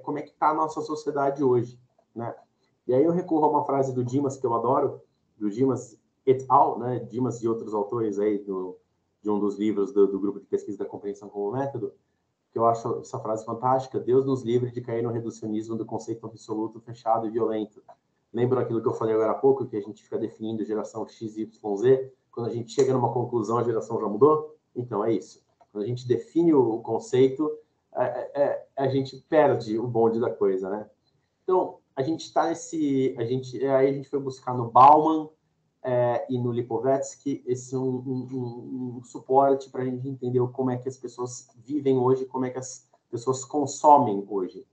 como é que está a nossa sociedade hoje, né? E aí eu recorro a uma frase do Dimas, que eu adoro, do Dimas et al., né? Dimas e outros autores aí de um dos livros do grupo de pesquisa da compreensão como método, que eu acho essa frase fantástica: Deus nos livre de cair no reducionismo do conceito absoluto, fechado e violento. Lembra aquilo que eu falei agora há pouco, que a gente fica definindo geração X, Y, Z? Quando a gente chega numa conclusão, a geração já mudou? Então, é isso. Quando a gente define o conceito, a gente perde o bonde da coisa, né? Então, a gente está nesse... Aí a gente foi buscar no Bauman e no Lipovetsky um suporte para a gente entender como é que as pessoas vivem hoje, como é que as pessoas consomem hoje.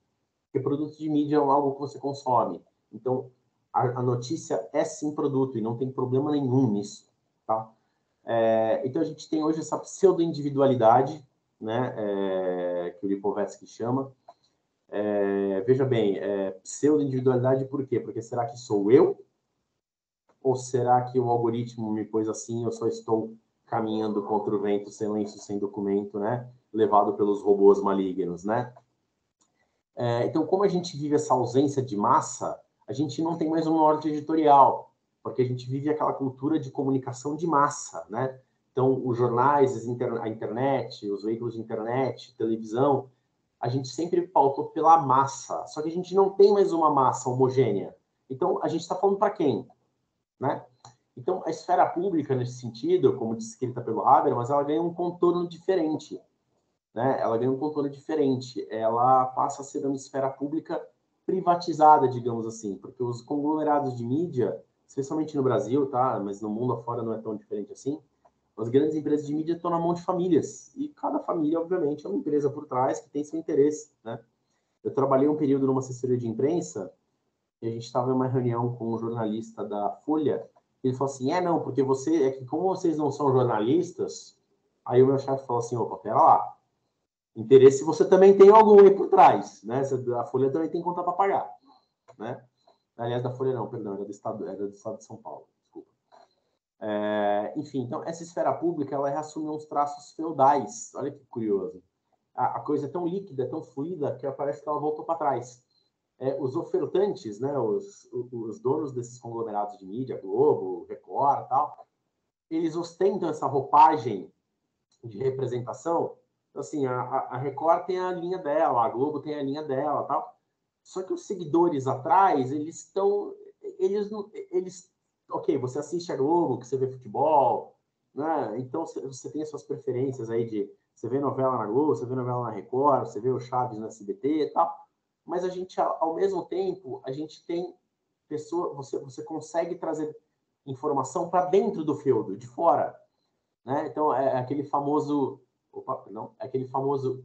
Porque produto de mídia é algo que você consome. Então, a notícia é sim produto e não tem problema nenhum nisso, tá? Então, a gente tem hoje essa pseudo-individualidade, né, que o Lipovetsky chama. Veja bem, pseudo-individualidade por quê? Porque será que sou eu? Ou será que o algoritmo me pôs assim, eu só estou caminhando contra o vento, sem lenço, sem documento, né? Levado pelos robôs malignos, né? Então, como a gente vive essa ausência de massa, a gente não tem mais um norte editorial, porque a gente vive aquela cultura de comunicação de massa, né? Então, os jornais, a internet, os veículos de internet, televisão, a gente sempre pautou pela massa, só que a gente não tem mais uma massa homogênea. Então, a gente está falando para quem? Né? Então, a esfera pública, nesse sentido, como descrita pelo Habermas, ela ganha um contorno diferente. Né? Ela ganha um contorno diferente. Ela passa a ser uma esfera pública privatizada, digamos assim, porque os conglomerados de mídia, especialmente no Brasil, tá? Mas no mundo afora não é tão diferente assim, as grandes empresas de mídia estão na mão de famílias. E cada família, obviamente, é uma empresa por trás que tem seu interesse. Né? Eu trabalhei um período numa assessoria de imprensa e a gente estava em uma reunião com um jornalista da Folha. Ele falou assim: não, porque como vocês não são jornalistas. Aí o meu chefe falou assim: opa, pera lá. Interesse você também tem algum aí por trás, né? A Folha também tem conta para pagar, né? Aliás, da Folha não, perdão, era do Estado de São Paulo, desculpa. Enfim, então, essa esfera pública, ela reassume uns traços feudais. Olha que curioso. A coisa é tão líquida, tão fluida, que parece que ela voltou para trás. Os ofertantes, né, os donos desses conglomerados de mídia, Globo, Record e tal, eles ostentam essa roupagem de representação. Então, assim, a Record tem a linha dela, a Globo tem a linha dela, tal. Só que os seguidores atrás, ok, você assiste a Globo, que você vê futebol, né? Então você tem as suas preferências aí você vê novela na Globo, você vê novela na Record, você vê o Chaves no SBT e tal. Mas a gente, ao mesmo tempo, a gente tem você consegue trazer informação para dentro do feudo, de fora, né? Então aquele famoso,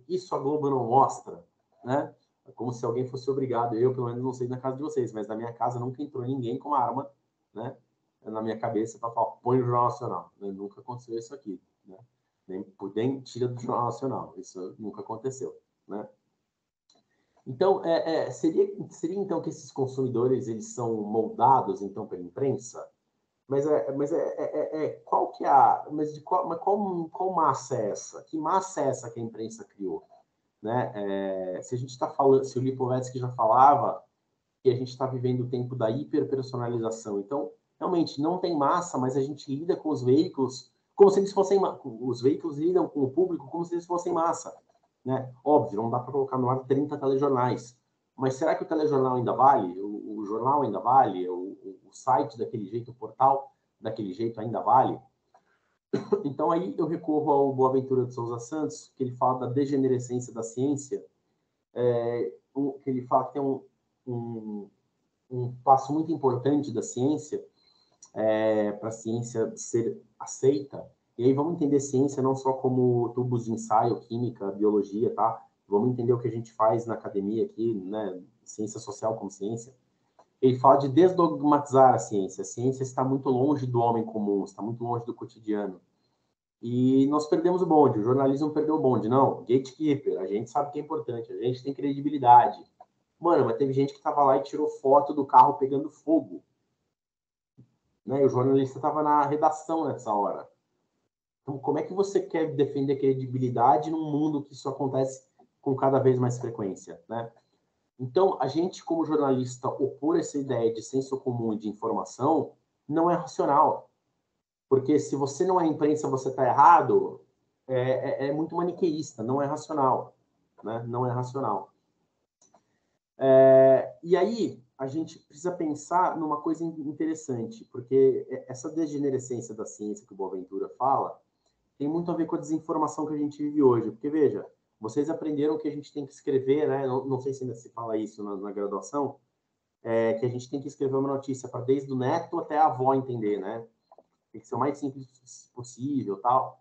isso a Globo não mostra, né? É como se alguém fosse obrigado. Eu, pelo menos, não sei na casa de vocês, mas na minha casa nunca entrou ninguém com uma arma, né? Na minha cabeça para falar, põe no Jornal Nacional. Nunca aconteceu isso aqui, né? Nem tira do Jornal Nacional. Isso nunca aconteceu, né? Então, seria então que esses consumidores eles são moldados então pela imprensa? Mas qual que é mas qual massa é essa? Que massa é essa que a imprensa criou? Né? Se a gente está falando, se o Lipovetsky já falava que a gente está vivendo o tempo da hiperpersonalização, então realmente não tem massa, mas a gente lida com os veículos como se eles fossem os veículos lidam com o público como se eles fossem massa, né? Óbvio, não dá para colocar no ar 30 telejornais, mas será que o telejornal ainda vale? O jornal ainda vale? O site daquele jeito, o portal daquele jeito ainda vale? Então, aí eu recorro ao Boaventura de Souza Santos, que ele fala da degenerescência da ciência, que ele fala que tem um passo muito importante da ciência para a ciência ser aceita. E aí vamos entender ciência não só como tubos de ensaio, química, biologia, tá? Vamos entender o que a gente faz na academia aqui, né? Ciência social como ciência. Ele fala de desdogmatizar a ciência. A ciência está muito longe do homem comum, está muito longe do cotidiano. E nós perdemos o bonde, o jornalismo perdeu o bonde. Não, gatekeeper, a gente sabe que é importante, a gente tem credibilidade. Mano, mas teve gente que estava lá e tirou foto do carro pegando fogo. Né? E o jornalista estava na redação nessa hora. Então, como é que você quer defender credibilidade num mundo que isso acontece com cada vez mais frequência, né? Então, a gente, como jornalista, opor essa ideia de senso comum e de informação não é racional. Porque se você não é imprensa, você está errado, é muito maniqueísta, não é racional. Né? Não é racional. E aí, a gente precisa pensar numa coisa interessante, porque essa degenerescência da ciência que o Boaventura fala tem muito a ver com a desinformação que a gente vive hoje. Porque, veja, vocês aprenderam que a gente tem que escrever, né? Não sei se ainda se fala isso na graduação, que a gente tem que escrever uma notícia para desde o neto até a avó entender, né? Tem que ser o mais simples possível, tal.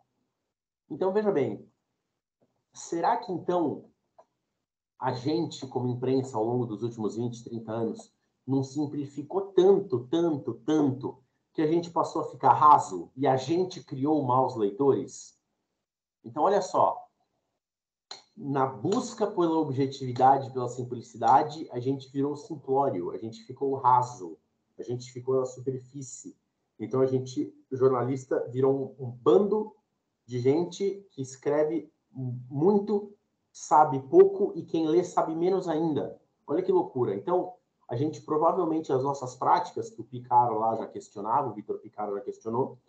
Então, veja bem, será que, então, a gente, como imprensa, ao longo dos últimos 20, 30 anos, não simplificou tanto, que a gente passou a ficar raso e a gente criou maus leitores? Então, olha só, na busca pela objetividade, pela simplicidade, a gente virou simplório, a gente ficou raso, a gente ficou na superfície. Então, a gente, jornalista, virou um bando de gente que escreve muito, sabe pouco, e quem lê sabe menos ainda. Olha que loucura. Então, a gente provavelmente, as nossas práticas, que o Picaro lá já questionava, o Vitor Picaro já questionou,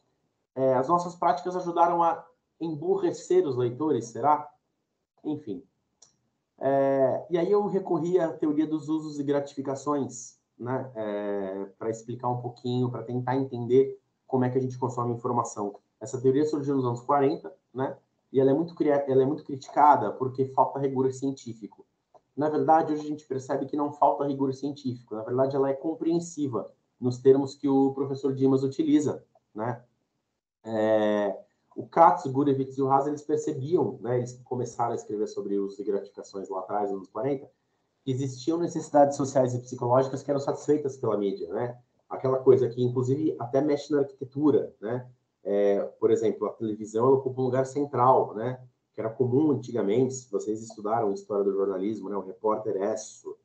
as nossas práticas ajudaram a emburrecer os leitores, será? Enfim. E aí eu recorri à teoria dos usos e gratificações, né, para explicar um pouquinho, para tentar entender como é que a gente consome informação. Essa teoria surgiu nos anos 40, né, e ela é muito criticada porque falta rigor científico. Na verdade, hoje a gente percebe que não falta rigor científico. Na verdade, ela é compreensiva nos termos que o professor Dimas utiliza, né? O Katz, o Gurevitz e o Haas, eles percebiam, né, eles começaram a escrever sobre usos e gratificações lá atrás, nos anos 40, que existiam necessidades sociais e psicológicas que eram satisfeitas pela mídia, né? Aquela coisa que, inclusive, até mexe na arquitetura, né? Por exemplo, a televisão ela ocupa um lugar central, né? Que era comum antigamente, se vocês estudaram história do jornalismo, né? O repórter esso,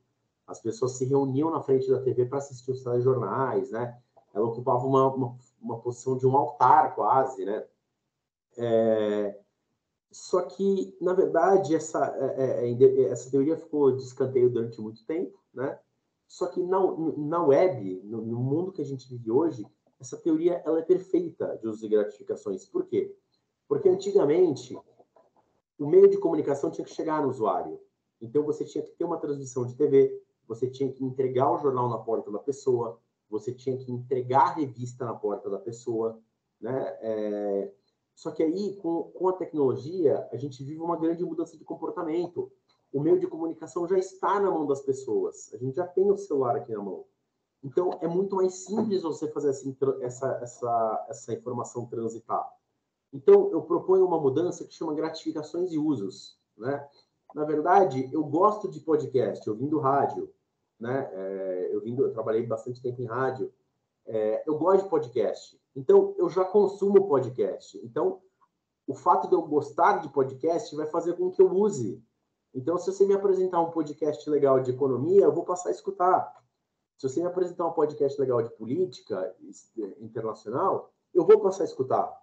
as pessoas se reuniam na frente da TV para assistir os telejornais, né? Ela ocupava uma posição de um altar quase, né? Só que, na verdade, essa teoria ficou de escanteio durante muito tempo, né? Só que na web, no mundo que a gente vive hoje, essa teoria ela é perfeita de usos e gratificações. Por quê? Porque antigamente o meio de comunicação tinha que chegar no usuário. Então você tinha que ter uma transmissão de TV, você tinha que entregar o jornal na porta da pessoa, você tinha que entregar a revista na porta da pessoa, né? Só que aí, com a tecnologia, a gente vive uma grande mudança de comportamento. O meio de comunicação já está na mão das pessoas. A gente já tem o celular aqui na mão. Então, é muito mais simples você fazer essa informação transitar. Então, eu proponho uma mudança que chama gratificações e usos, né? Na verdade, eu gosto de podcast, eu vim do rádio, né? Eu trabalhei bastante tempo em rádio. Eu gosto de podcast. Então, eu já consumo podcast. Então, o fato de eu gostar de podcast vai fazer com que eu use. Então, se você me apresentar um podcast legal de economia, eu vou passar a escutar. Se você me apresentar um podcast legal de política internacional, eu vou passar a escutar.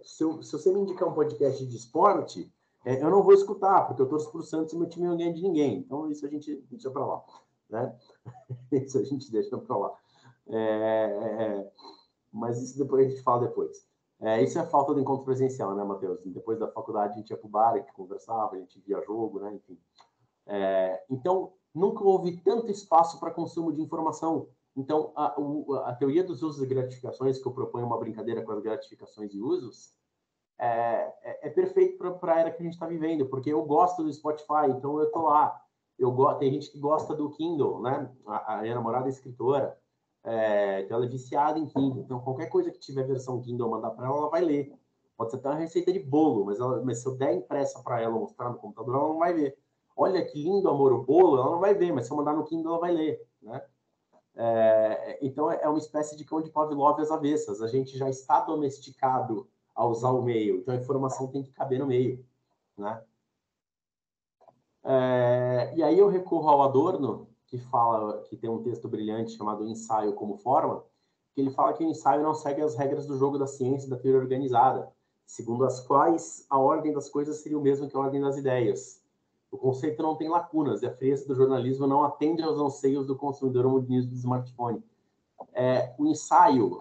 Se você me indicar um podcast de esporte, eu não vou escutar, porque eu torço para o Santos e meu time não ganha de ninguém. Então, isso a gente deixa para lá, né? Isso a gente deixa para lá. Mas isso depois a gente fala depois. Isso é falta de encontro presencial, né, Matheus? Depois da faculdade a gente ia para o bar, a gente conversava, a gente via jogo, né? Enfim. Então, nunca houve tanto espaço para consumo de informação. Então, a teoria dos usos e gratificações, que eu proponho uma brincadeira com as gratificações e usos, é perfeito para a era que a gente está vivendo, porque eu gosto do Spotify, então eu estou lá. Tem gente que gosta do Kindle, né? A minha namorada é escritora, então ela é viciada em Kindle. Então, qualquer coisa que tiver versão Kindle, eu mandar para ela, ela vai ler. Pode ser até uma receita de bolo, mas se eu der impressa para ela, mostrar no computador, ela não vai ver. Olha que lindo, amor, o bolo, ela não vai ver, mas se eu mandar no Kindle, ela vai ler, né? Então, é uma espécie de cão de Pavlov às avessas. A gente já está domesticado a usar o meio, então a informação tem que caber no meio, né? E aí eu recorro ao Adorno, que tem um texto brilhante chamado Ensaio como Forma, que ele fala que o ensaio não segue as regras do jogo da ciência e da teoria organizada, segundo as quais a ordem das coisas seria o mesmo que a ordem das ideias. O conceito não tem lacunas, e a frieza do jornalismo não atende aos anseios do consumidor moderno do smartphone. O ensaio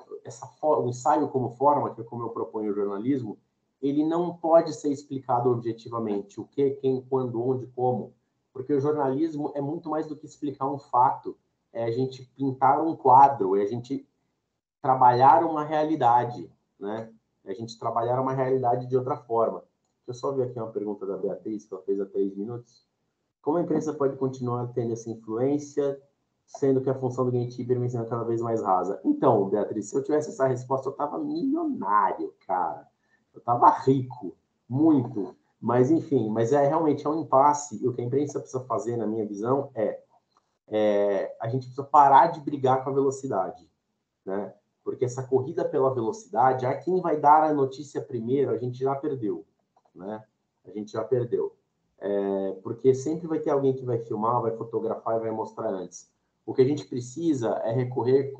como forma, que é como eu proponho o jornalismo, ele não pode ser explicado objetivamente. O que, quem, quando, onde, como. Porque o jornalismo é muito mais do que explicar um fato. É a gente pintar um quadro, é a gente trabalhar uma realidade, né? É a gente trabalhar uma realidade de outra forma. Deixa eu só ver aqui uma pergunta da Beatriz, que ela fez há 3 minutos. Como a imprensa pode continuar tendo essa influência, sendo que a função do gatekeeper vem sendo cada vez mais rasa? Então, Beatriz, se eu tivesse essa resposta, eu estava milionário, cara. Eu estava rico, muito. Mas, enfim, realmente é um impasse. E o que a imprensa precisa fazer, na minha visão, a gente precisa parar de brigar com a velocidade, né? Porque essa corrida pela velocidade, quem vai dar a notícia primeiro, a gente já perdeu, né? a gente já perdeu. Porque sempre vai ter alguém que vai filmar, vai fotografar e vai mostrar antes. O que a gente precisa é recorrer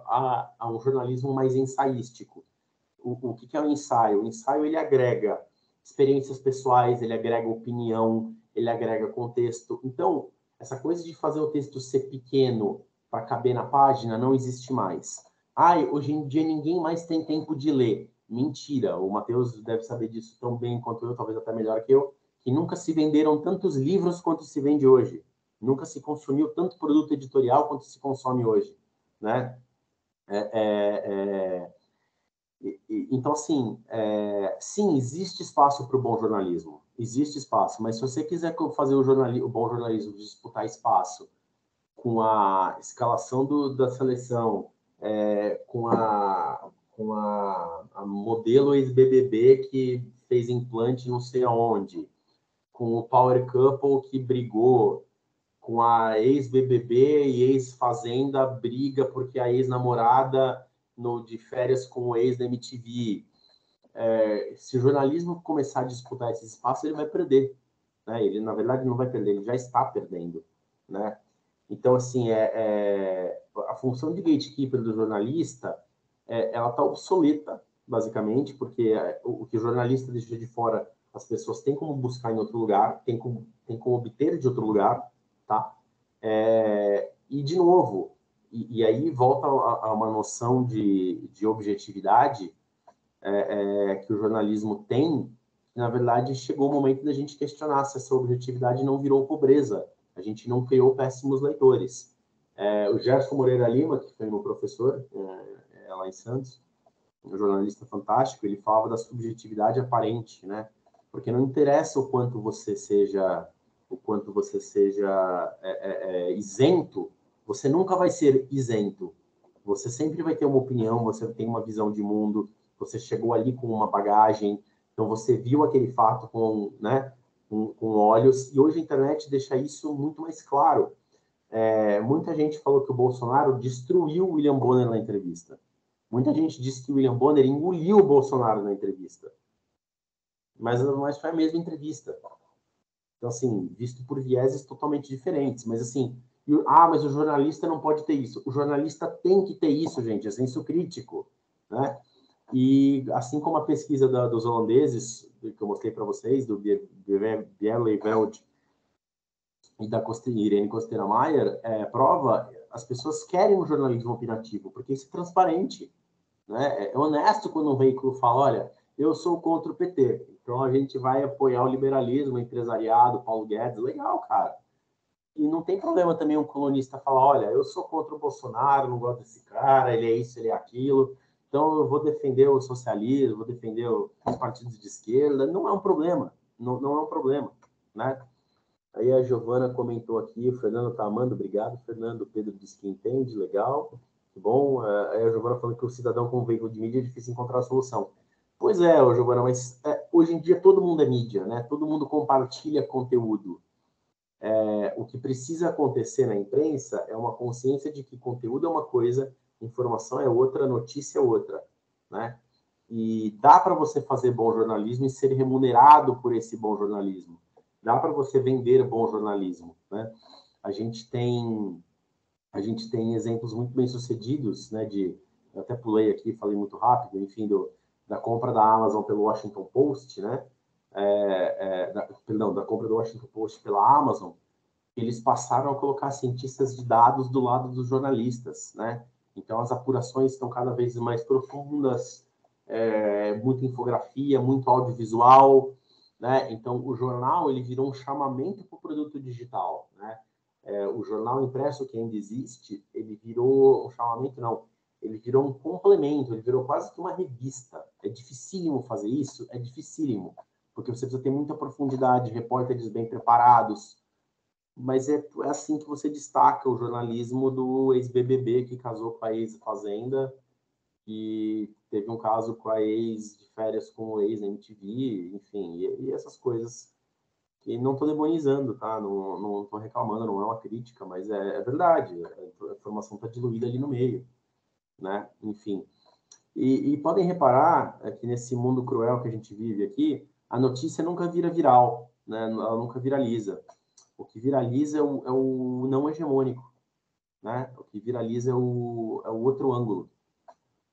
a um jornalismo mais ensaístico. O que é o ensaio? O ensaio, ele agrega experiências pessoais, ele agrega opinião, ele agrega contexto. Então, essa coisa de fazer o texto ser pequeno para caber na página não existe mais. Hoje em dia ninguém mais tem tempo de ler. Mentira, o Matheus deve saber disso tão bem quanto eu, talvez até melhor que eu, que nunca se venderam tantos livros quanto se vende hoje. Nunca se consumiu tanto produto editorial quanto se consome hoje, né? Então, assim, sim, existe espaço para o bom jornalismo. Existe espaço, mas se você quiser fazer o bom jornalismo, disputar espaço com a escalação da seleção, com a modelo ex-BBB que fez implante não sei aonde, com o Power Couple que brigou, com a ex-BBB e ex-Fazenda briga porque a ex-namorada de férias com o ex da MTV. Se o jornalismo começar a disputar esse espaço, ele vai perder. Né? Ele, na verdade, não vai perder, ele já está perdendo. Né? Então, assim, a função de gatekeeper do jornalista, ela está obsoleta, basicamente, porque o que o jornalista deixa de fora, as pessoas têm como buscar em outro lugar, têm como obter de outro lugar, tá? E, de novo, e aí volta a uma noção de objetividade que o jornalismo tem, que, na verdade, chegou o momento da gente questionar se essa objetividade não virou pobreza. A gente não criou péssimos leitores. O Gerson Moreira Lima, que foi meu professor lá em Santos, um jornalista fantástico, ele falava da subjetividade aparente, né? Porque não interessa o quanto você seja isento, você nunca vai ser isento. Você sempre vai ter uma opinião, você tem uma visão de mundo, você chegou ali com uma bagagem, então você viu aquele fato com olhos, e hoje a internet deixa isso muito mais claro. Muita gente falou que o Bolsonaro destruiu o William Bonner na entrevista. Muita gente disse que o William Bonner engoliu o Bolsonaro na entrevista. Mas foi a mesma entrevista. Então, assim, visto por vieses totalmente diferentes. Mas, assim, mas o jornalista não pode ter isso. O jornalista tem que ter isso, gente, é senso crítico, né? E, assim como a pesquisa dos holandeses, que eu mostrei para vocês, do Bjerleveld e da Irene Costeira-Mayer, prova, as pessoas querem um jornalismo opinativo, porque isso é transparente, né? É honesto quando um veículo fala, olha, eu sou contra o PT, então a gente vai apoiar o liberalismo, o empresariado, Paulo Guedes, legal, cara. E não tem problema também um colunista falar, olha, eu sou contra o Bolsonaro, não gosto desse cara, ele é isso, ele é aquilo, então eu vou defender o socialismo, vou defender os partidos de esquerda, não é um problema, não é um problema, né? Aí a Giovana comentou aqui, o Fernando tá amando, obrigado, Fernando. O Pedro disse que entende, legal, que bom. Aí a Giovana falando que o cidadão com veículo de mídia é difícil encontrar a solução. Pois é, Giovana, mas hoje em dia todo mundo é mídia, né? Todo mundo compartilha conteúdo. O que precisa acontecer na imprensa é uma consciência de que conteúdo é uma coisa, informação é outra, notícia é outra, né? E dá para você fazer bom jornalismo e ser remunerado por esse bom jornalismo. Dá para você vender bom jornalismo, né? A gente tem exemplos muito bem sucedidos, né? Eu até pulei aqui, falei muito rápido, enfim, da compra da Amazon pelo Washington Post, né? Da compra do Washington Post pela Amazon. Eles passaram a colocar cientistas de dados do lado dos jornalistas, né? Então as apurações estão cada vez mais profundas, muita infografia, muito audiovisual, né? Então o jornal ele virou um chamamento para o produto digital, né? O jornal impresso que ainda existe, ele virou um chamamento, não, ele virou um complemento, ele virou quase que uma revista. É dificílimo fazer isso, é dificílimo, porque você precisa ter muita profundidade, repórteres bem preparados, mas é assim que você destaca o jornalismo do ex-BBB que casou com a ex-Fazenda e teve um caso com a ex de férias com o ex na MTV, enfim, e essas coisas que não estou demonizando, tá? Não estou reclamando, não é uma crítica, mas é verdade, a informação está diluída ali no meio, né? Enfim. E podem reparar que nesse mundo cruel que a gente vive aqui, a notícia nunca vira viral, né? Ela nunca viraliza. O que viraliza é o não hegemônico, né? O que viraliza é o outro ângulo,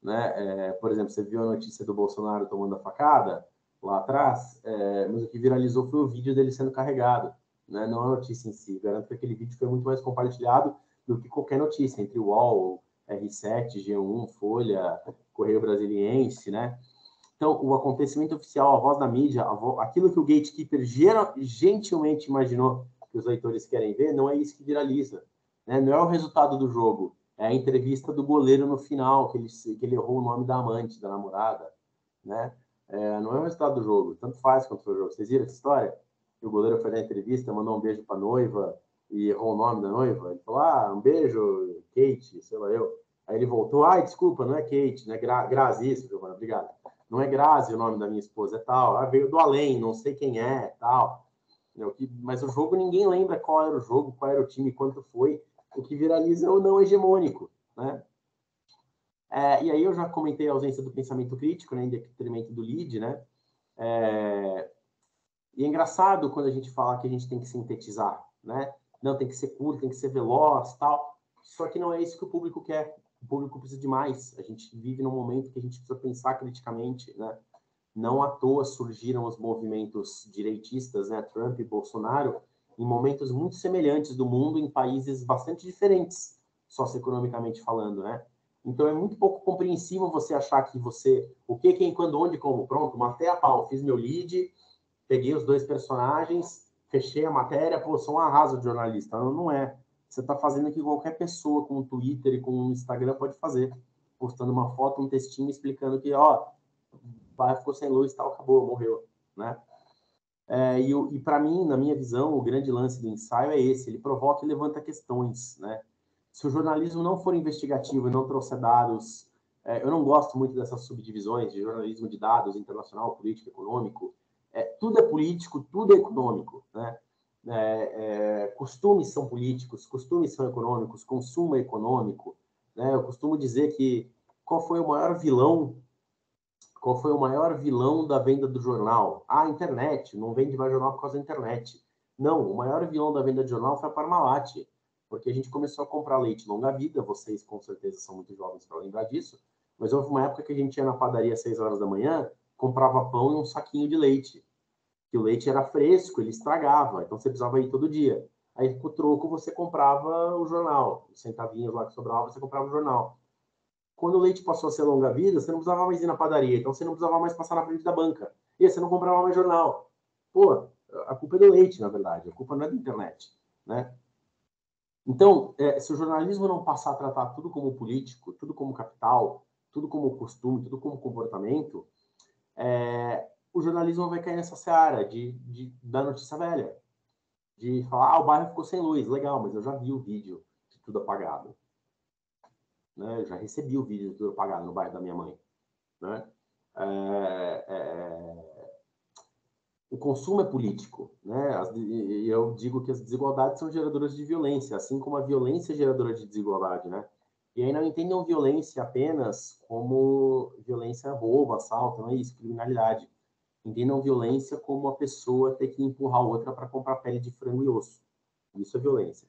né? Por exemplo, você viu a notícia do Bolsonaro tomando a facada lá atrás, mas o que viralizou foi o vídeo dele sendo carregado, né? Não a notícia em si. Garanto que aquele vídeo foi muito mais compartilhado do que qualquer notícia, entre o UOL, R7, G1, Folha, Correio Brasiliense, né? Então, o acontecimento oficial, a voz da mídia, aquilo que o gatekeeper gentilmente imaginou que os leitores querem ver, não é isso que viraliza, né? Não é o resultado do jogo, é a entrevista do goleiro no final, que ele errou o nome da amante, da namorada, né? Não é o resultado do jogo, tanto faz quanto foi o jogo. Vocês viram essa história? O goleiro foi dar entrevista, mandou um beijo para a noiva e errou o nome da noiva. Ele falou, um beijo, Kate, sei lá eu. Aí ele voltou, desculpa, não é Kate, né? Grazi, isso, Giovana, obrigado. Não é Grazi o nome da minha esposa, é tal. Veio do além, não sei quem é, tal. Mas o jogo, ninguém lembra qual era o jogo, qual era o time, quanto foi. O que viraliza é o não hegemônico, né? E aí eu já comentei a ausência do pensamento crítico, né, em detrimento do lead, né? E é engraçado quando a gente fala que a gente tem que sintetizar, né? Não, tem que ser curto, tem que ser veloz, tal. Só que não é isso que o público quer. O público precisa de mais. A gente vive num momento que a gente precisa pensar criticamente, né? Não à toa surgiram os movimentos direitistas, né? Trump e Bolsonaro, em momentos muito semelhantes do mundo, em países bastante diferentes, socioeconomicamente falando, né? Então é muito pouco compreensível você achar que você... O que, quem, quando, onde, como. Pronto, matei a pau, fiz meu lead, peguei os dois personagens, fechei a matéria, pô, sou um arraso de jornalista. Não é. Você está fazendo o que qualquer pessoa com o Twitter e com o Instagram pode fazer. Postando uma foto, um textinho explicando que, o bairro ficou sem luz, tal, acabou, morreu, né? E para mim, na minha visão, o grande lance do ensaio é esse, ele provoca e levanta questões, né? Se o jornalismo não for investigativo e não trouxer dados, eu não gosto muito dessas subdivisões de jornalismo de dados, internacional, político, econômico, tudo é político, tudo é econômico, né? Costumes são políticos, costumes são econômicos, consumo é econômico, né? Eu costumo dizer que qual foi o maior vilão da venda do jornal? A internet. Não vende mais jornal por causa da internet. Não, o maior vilão da venda de jornal foi a Parmalat, porque a gente começou a comprar leite longa-vida, vocês com certeza são muito jovens para lembrar disso, mas houve uma época que a gente ia na padaria às 6 horas da manhã, comprava pão e um saquinho de leite, que o leite era fresco, ele estragava, então você precisava ir todo dia. Aí, com o troco, você comprava o jornal, os centavinhos lá que sobrava, você comprava o jornal. Quando o leite passou a ser longa-vida, você não precisava mais ir na padaria, então você não precisava mais passar na frente da banca. E aí você não comprava mais jornal. Pô, a culpa é do leite, na verdade. A culpa não é da internet, né? Então, se o jornalismo não passar a tratar tudo como político, tudo como capital, tudo como costume, tudo como comportamento, o jornalismo vai cair nessa seara da notícia velha. De falar, o bairro ficou sem luz. Legal, mas eu já vi o vídeo de tudo apagado. Né? Eu já recebi o vídeo de tudo apagado no bairro da minha mãe. Né? O consumo é político, né? E eu digo que as desigualdades são geradoras de violência, assim como a violência é geradora de desigualdade, né? E aí não entendam violência apenas como violência, roubo, assalto, não é isso, criminalidade. Entendam violência como a pessoa ter que empurrar a outra para comprar pele de frango e osso. Isso é violência.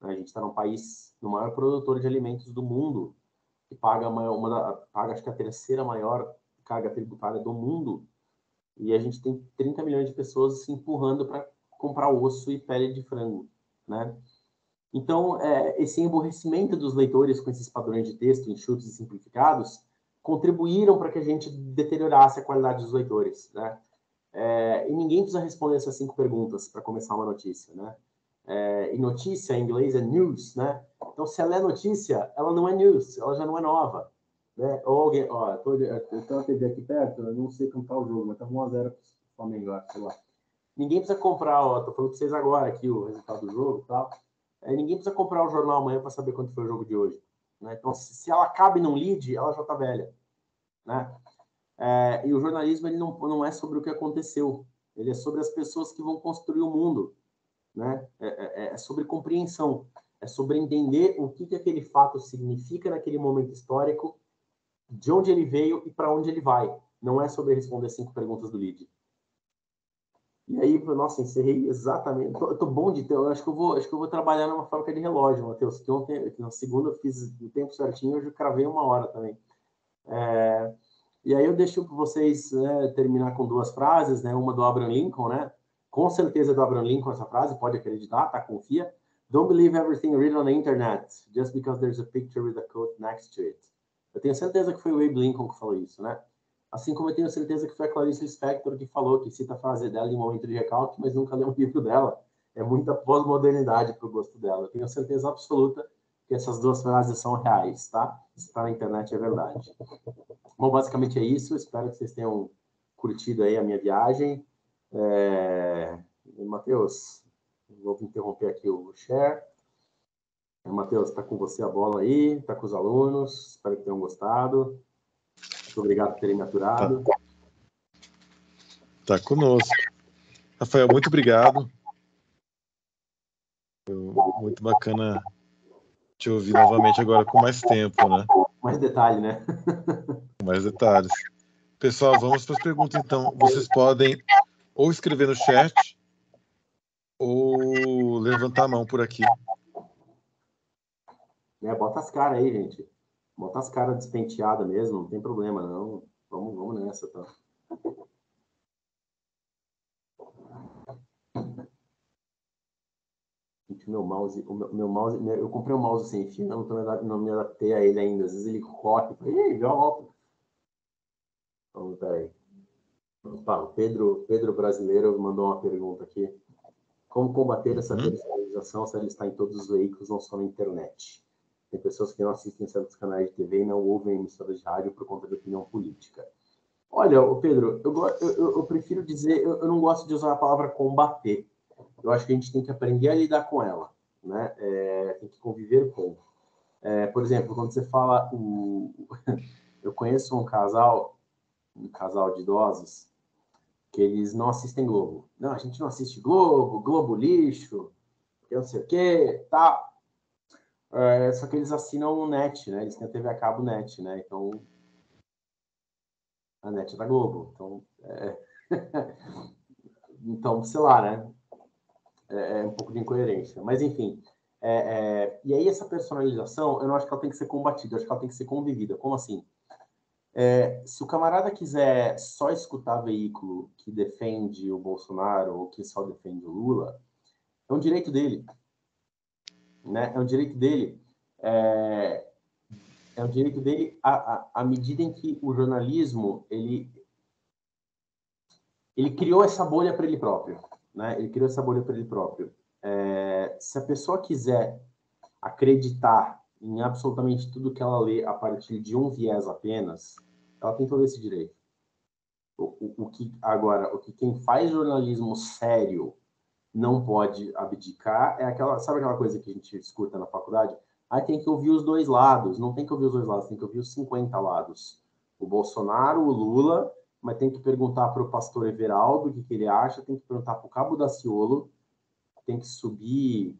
A gente está num país, no maior produtor de alimentos do mundo, que paga acho que a terceira maior carga tributária do mundo, e a gente tem 30 milhões de pessoas se empurrando para comprar osso e pele de frango, né? Então, esse emborrecimento dos leitores com esses padrões de texto enxutos e simplificados contribuíram para que a gente deteriorasse a qualidade dos leitores, né? E ninguém precisa responder essas 5 perguntas para começar uma notícia, né? E notícia, em inglês, é news, né? Então, se ela é notícia, ela não é news, ela já não é nova. Né? Ou alguém, eu tenho a TV aqui perto, eu não sei como tá o jogo, mas tá 1-0 pro Flamengo, sei lá. Ninguém precisa comprar, tô falando para vocês agora aqui o resultado do jogo e tal. Ninguém precisa comprar o jornal amanhã para saber quanto foi o jogo de hoje. Né? Então, se ela cabe num lead, ela já tá velha. Né? E o jornalismo ele não é sobre o que aconteceu, ele é sobre as pessoas que vão construir o mundo. Né? É sobre compreensão, é sobre entender o que aquele fato significa naquele momento histórico, de onde ele veio e para onde ele vai. Não é sobre responder 5 perguntas do lead. E aí, nossa, encerrei exatamente. Eu tô bom de ter. Eu acho que eu vou trabalhar numa fábrica de relógio, Matheus. Que ontem, na segunda, eu fiz o tempo certinho, hoje eu cravei 1 hora também. E aí eu deixo para vocês, né, terminar com 2 frases, né? Uma do Abraham Lincoln, né? Com certeza é do Abraham Lincoln essa frase, pode acreditar, tá? Confia. Don't believe everything written on the internet, just because there's a picture with a quote next to it. Eu tenho certeza que foi o Abe Lincoln que falou isso, né? Assim como eu tenho certeza que foi a Clarice Lispector que falou, que cita a frase dela em momento de recalque, mas nunca leu um livro dela. É muita pós-modernidade para o gosto dela. Eu tenho certeza absoluta que essas 2 frases são reais, tá? Se está na internet é verdade. Bom, basicamente é isso. Espero que vocês tenham curtido aí a minha viagem. Matheus, vou interromper aqui o share. Matheus, está com você a bola aí, está com os alunos. Espero que tenham gostado. Muito obrigado por terem me aturado. Tá conosco. Rafael, muito obrigado. Foi muito bacana te ouvir novamente agora com mais tempo, né? Mais detalhe, né? Com mais detalhes. Pessoal, vamos para as perguntas, então. Vocês podem ou escrever no chat ou levantar a mão por aqui. Bota as caras aí, gente. Bota as caras despenteadas mesmo, não tem problema, não. Vamos nessa, tá? Gente, meu mouse, eu comprei um mouse sem fio, não me adaptei a ele ainda. Às vezes ele corre, ei, volta. Vamos, peraí. O Pedro Brasileiro mandou uma pergunta aqui. Como combater essa personalização se ela está em todos os veículos, não só na internet? Tem pessoas que não assistem certos canais de TV e não ouvem emissoras de rádio por conta de opinião política. Olha, Pedro, eu prefiro dizer, eu não gosto de usar a palavra combater. Eu acho que a gente tem que aprender a lidar com ela, né? Tem que conviver com. Por exemplo, quando você fala eu conheço um casal de idosos que eles não assistem Globo. Não, a gente não assiste Globo, Globo lixo, que não sei o quê, tá. Só que eles assinam o NET, né? Eles têm a TV a cabo NET, né? Então, a NET é da Globo. Então, sei lá, né? Um pouco de incoerência. Mas, enfim. E aí, essa personalização, eu não acho que ela tem que ser combatida, eu acho que ela tem que ser convivida. Como assim? Se o camarada quiser só escutar veículo que defende o Bolsonaro ou que só defende o Lula, é um direito dele. Né? É um direito dele. É um direito dele à medida em que o jornalismo ele criou essa bolha para ele próprio. Né? Ele criou essa bolha para ele próprio. Se a pessoa quiser acreditar em absolutamente tudo que ela lê a partir de um viés apenas, ela tem todo esse direito. O que quem faz jornalismo sério não pode abdicar é sabe aquela coisa que a gente escuta na faculdade? Aí tem que ouvir os dois lados. Não tem que ouvir os dois lados, tem que ouvir os 50 lados. O Bolsonaro, o Lula, mas tem que perguntar para o pastor Everaldo o que ele acha, tem que perguntar para o Cabo Daciolo, tem que subir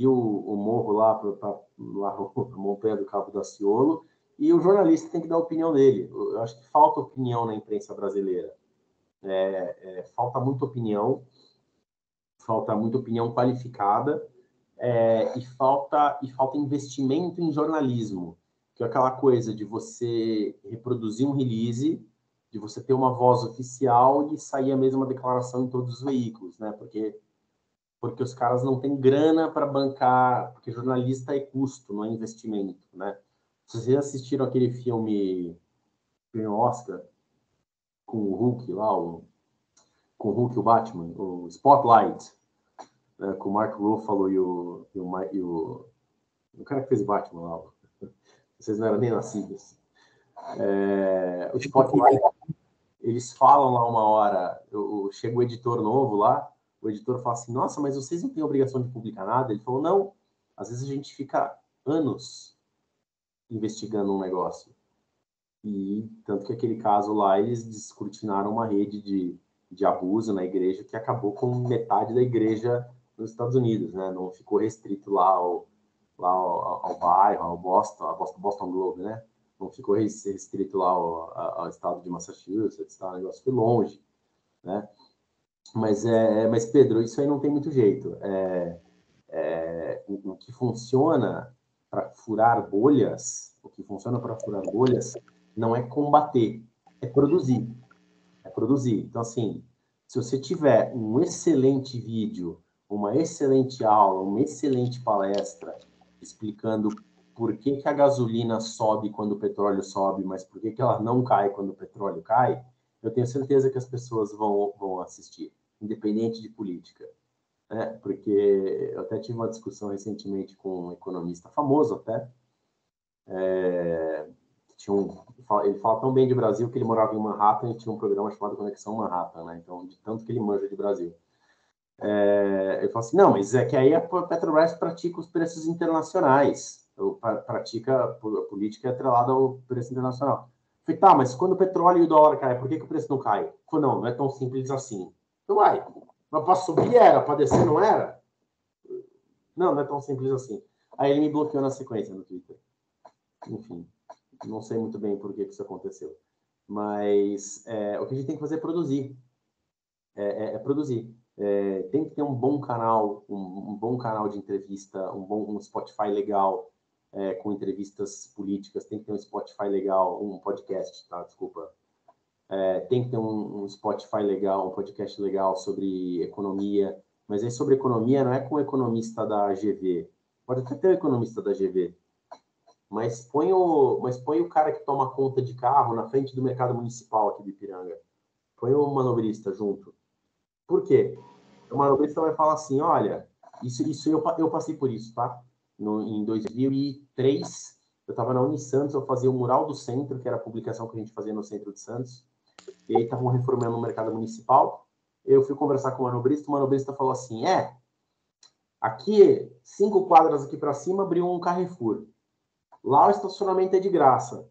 o morro lá para a montanha do Cabo Daciolo, e o jornalista tem que dar a opinião dele. Eu acho que falta opinião na imprensa brasileira. Falta muita opinião qualificada, e falta investimento em jornalismo, que é aquela coisa de você reproduzir um release, de você ter uma voz oficial e sair a mesma declaração em todos os veículos, né? Porque os caras não têm grana para bancar, porque jornalista é custo, não é investimento, né? Vocês assistiram aquele filme Oscar com o Hulk lá, com o Hulk e o Batman, o Spotlight, né, com o Mark Ruffalo e o cara que fez o Batman lá. Vocês não eram nem nascidos. O Spotlight, eles falam lá uma hora, chega o editor novo lá, o editor fala assim, nossa, mas vocês não têm obrigação de publicar nada? Ele falou, não, às vezes a gente fica anos investigando um negócio. E tanto que aquele caso lá, eles descortinaram uma rede de abuso na igreja que acabou com metade da igreja nos Estados Unidos, né? Não ficou restrito lá ao bairro, ao Boston Globe, né? Não ficou restrito lá ao estado de Massachusetts, tá? O negócio foi longe, né? Mas, Pedro, isso aí não tem muito jeito. O que funciona para furar bolhas, não é combater, é produzir. Então, assim, se você tiver um excelente vídeo, uma excelente aula, uma excelente palestra explicando por que a gasolina sobe quando o petróleo sobe, mas por que ela não cai quando o petróleo cai, eu tenho certeza que as pessoas vão assistir, independente de política. Porque eu até tive uma discussão recentemente com um economista famoso até, ele fala tão bem de Brasil que ele morava em Manhattan e tinha um programa chamado Conexão Manhattan, né? Então, de tanto que ele manja de Brasil. Ele falou assim, não, mas é que aí a Petrobras pratica os preços internacionais, pratica a política atrelada ao preço internacional. Eu falei, tá, mas quando o petróleo e o dólar caem, por que o preço não cai? Ele falou, não é tão simples assim. Então, mas para subir era, para descer não era? Não é tão simples assim. Aí ele me bloqueou na sequência no Twitter. Enfim, não sei muito bem por que isso aconteceu. Mas o que a gente tem que fazer é produzir. Produzir. Tem que ter um bom canal, um bom canal de entrevista, um Spotify legal, com entrevistas políticas. Tem que ter um Spotify legal, um podcast, tá? Desculpa. Tem que ter um Spotify legal, um podcast legal sobre economia. Mas aí sobre economia não é com o economista da GV. Pode até ter o economista da GV. Mas põe o cara que toma conta de carro na frente do mercado municipal aqui de Ipiranga. Põe o manobrista junto. Por quê? O manobrista vai falar assim, olha, isso eu passei por isso, tá? Em 2003, eu estava na Unisantos, eu fazia o Mural do Centro, que era a publicação que a gente fazia no centro de Santos, e aí estavam reformando o mercado municipal. Eu fui conversar com o manobrista falou assim, aqui, 5 quadras aqui para cima, abriu um Carrefour. Lá o estacionamento é de graça.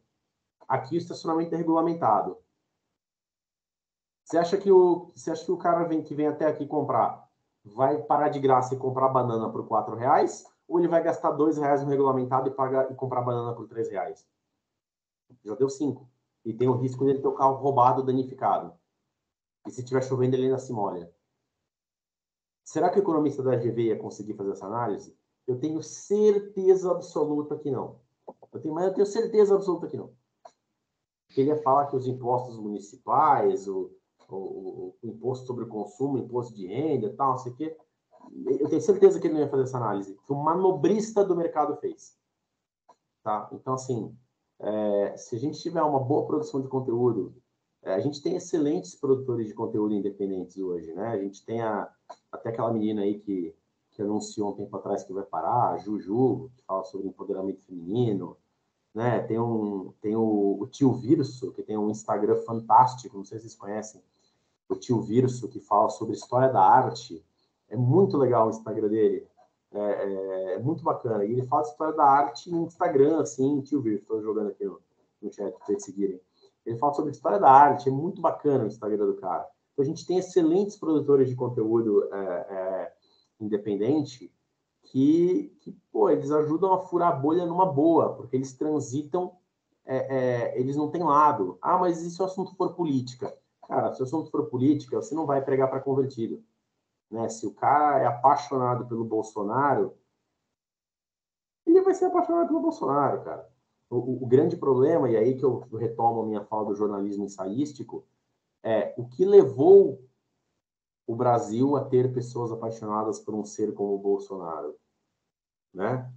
Aqui o estacionamento é regulamentado. Você acha que o cara que vem até aqui comprar vai parar de graça e comprar banana por R$4? Ou ele vai gastar R$2 no regulamentado e comprar banana por R$3? Já deu 5. E tem o risco dele ter o carro roubado, danificado. E se estiver chovendo, ele ainda se molha. Será que o economista da GV ia conseguir fazer essa análise? Eu tenho certeza absoluta que não. Eu tenho certeza absoluta que não. Porque ele ia falar que os impostos municipais, o imposto sobre o consumo, imposto de renda e tal, não sei o quê. Eu tenho certeza que ele não ia fazer essa análise. Que o manobrista do mercado fez. Tá? Então, assim, se a gente tiver uma boa produção de conteúdo, a gente tem excelentes produtores de conteúdo independentes hoje, né? A gente tem até aquela menina aí que anunciou um tempo atrás que vai parar, a Juju, que fala sobre empoderamento feminino, né? Tem o Tio Virso, que tem um Instagram fantástico, não sei se vocês conhecem, o Tio Virso, que fala sobre história da arte. É muito legal o Instagram dele, é muito bacana. E ele fala de história da arte no Instagram, assim, Tio Virso, estou jogando aqui no chat para vocês seguirem. Ele fala sobre história da arte, é muito bacana o Instagram do cara. Então, a gente tem excelentes produtores de conteúdo independente que eles ajudam a furar a bolha numa boa, porque eles transitam, eles não têm lado. Ah, mas e se o assunto for política? Cara, se o assunto for política, você não vai pregar para convertido. Né? Se o cara é apaixonado pelo Bolsonaro, ele vai ser apaixonado pelo Bolsonaro, cara. O grande problema, e aí que eu retomo a minha fala do jornalismo ensaístico, o que levou o Brasil a ter pessoas apaixonadas por um ser como o Bolsonaro, né?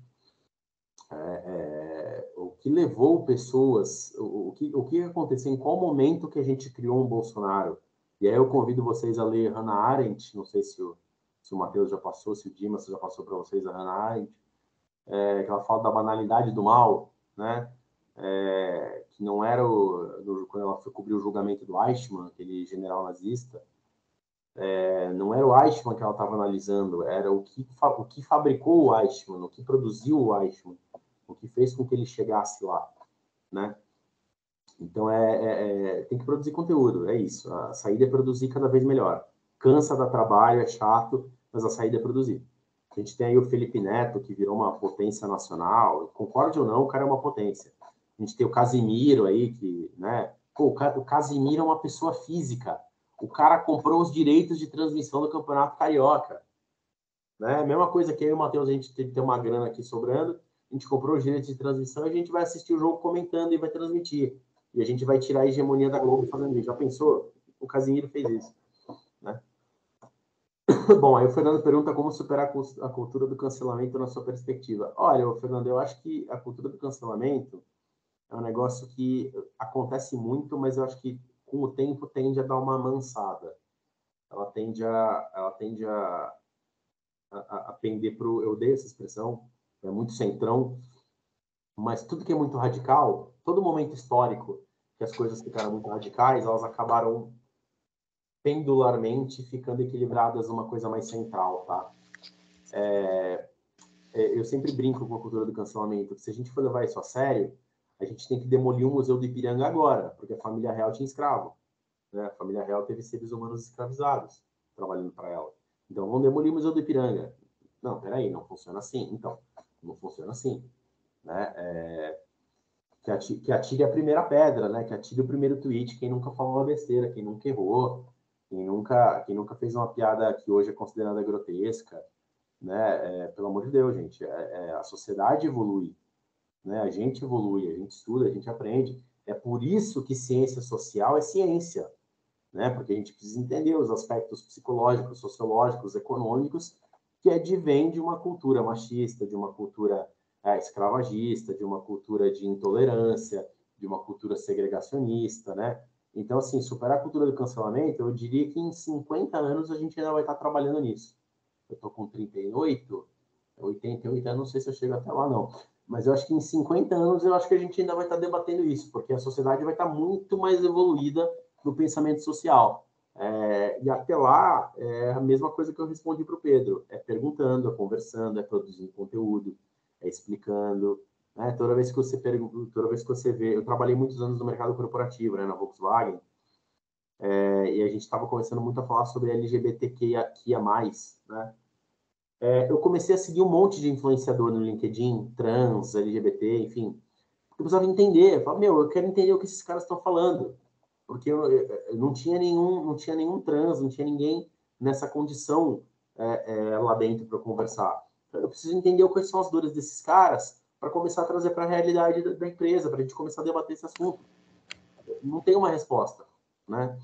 O que levou pessoas, o que aconteceu, em qual momento que a gente criou um Bolsonaro? E aí eu convido vocês a ler Hannah Arendt, não sei se o Matheus já passou, se o Dimas já passou para vocês a Hannah Arendt, que ela fala da banalidade do mal, né? Que não era quando ela foi cobrir o julgamento do Eichmann, aquele general nazista, não era o Eichmann que ela estava analisando, era o que fabricou o Eichmann, o que produziu o Eichmann, o que fez com que ele chegasse lá, né? Então, tem que produzir conteúdo, é isso. A saída é produzir cada vez melhor. Cansa, dá trabalho, é chato, mas a saída é produzir. A gente tem aí o Felipe Neto, que virou uma potência nacional. Concorde ou não, o cara é uma potência. A gente tem o Casimiro aí, que, né? Pô, o Casimiro é uma pessoa física. O cara comprou os direitos de transmissão do Campeonato Carioca. Né? Mesma coisa que eu e o Matheus, a gente tem uma grana aqui sobrando, a gente comprou os direitos de transmissão e a gente vai assistir o jogo comentando e vai transmitir. E a gente vai tirar a hegemonia da Globo fazendo isso. Já pensou? O Casimiro fez isso. Né? Bom, aí o Fernando pergunta como superar a cultura do cancelamento na sua perspectiva. Olha, Fernando, eu acho que a cultura do cancelamento é um negócio que acontece muito, mas eu acho que com o tempo tende a dar uma amansada. Ela tende a pender para o... Eu odeio essa expressão, é muito centrão, mas tudo que é muito radical, todo momento histórico que as coisas ficaram muito radicais, elas acabaram pendularmente ficando equilibradas numa coisa mais central, tá? Eu sempre brinco com a cultura do cancelamento, que se a gente for levar isso a sério, a gente tem que demolir o Museu do Ipiranga agora, porque a família real tinha escravo. Né? A família real teve seres humanos escravizados trabalhando para ela. Então, vamos demolir o Museu do Ipiranga. Não, peraí, não funciona assim. Então, não funciona assim. Né? Que atire a primeira pedra, né? Que atire o primeiro tweet, quem nunca falou uma besteira, quem nunca errou, quem nunca fez uma piada que hoje é considerada grotesca. Né? Pelo amor de Deus, gente. A sociedade evolui. Né? A gente evolui, a gente estuda, a gente aprende. É por isso que ciência social é ciência. Né? Porque a gente precisa entender os aspectos psicológicos, sociológicos, econômicos que advêm de uma cultura machista, de uma cultura escravagista, de uma cultura de intolerância, de uma cultura segregacionista, né? Então, assim, superar a cultura do cancelamento, eu diria que em 50 anos a gente ainda vai estar trabalhando nisso. Eu estou com 38, 88, eu não sei se eu chego até lá, não. Mas eu acho que em 50 anos eu acho que a gente ainda vai estar debatendo isso, porque a sociedade vai estar muito mais evoluída no pensamento social. E até lá, é a mesma coisa que eu respondi para o Pedro. É perguntando, é conversando, é produzindo conteúdo, é explicando. Né? Toda vez que você pergunta, toda vez que você vê... Eu trabalhei muitos anos no mercado corporativo, né, na Volkswagen, e a gente estava começando muito a falar sobre LGBTQIA+, né? Eu comecei a seguir um monte de influenciador no LinkedIn, trans, LGBT, enfim. Eu precisava entender. Eu falava, eu quero entender o que esses caras estão falando. Porque eu não tinha nenhum trans, não tinha ninguém nessa condição lá dentro para conversar. Eu preciso entender quais são as dores desses caras para começar a trazer para a realidade da empresa, para a gente começar a debater esse assunto. Não tem uma resposta, né?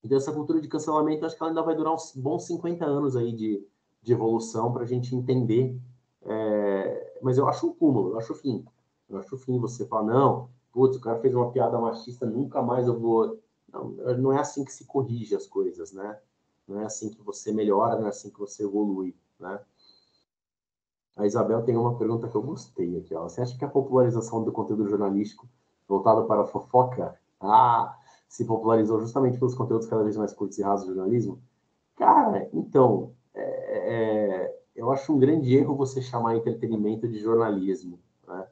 Então, essa cultura de cancelamento, acho que ela ainda vai durar uns bons 50 anos aí de evolução para a gente entender. Mas eu acho um cúmulo, eu acho o fim. Eu acho o fim você falar, não, putz, o cara fez uma piada machista, nunca mais eu vou... Não é assim que se corrige as coisas, né? Não é assim que você melhora, não é assim que você evolui, né? A Isabel tem uma pergunta que eu gostei aqui, ó. Você acha que a popularização do conteúdo jornalístico voltado para a fofoca se popularizou justamente pelos conteúdos cada vez mais curtos e rasos do jornalismo? Cara, então, eu acho um grande erro você chamar entretenimento de jornalismo, né?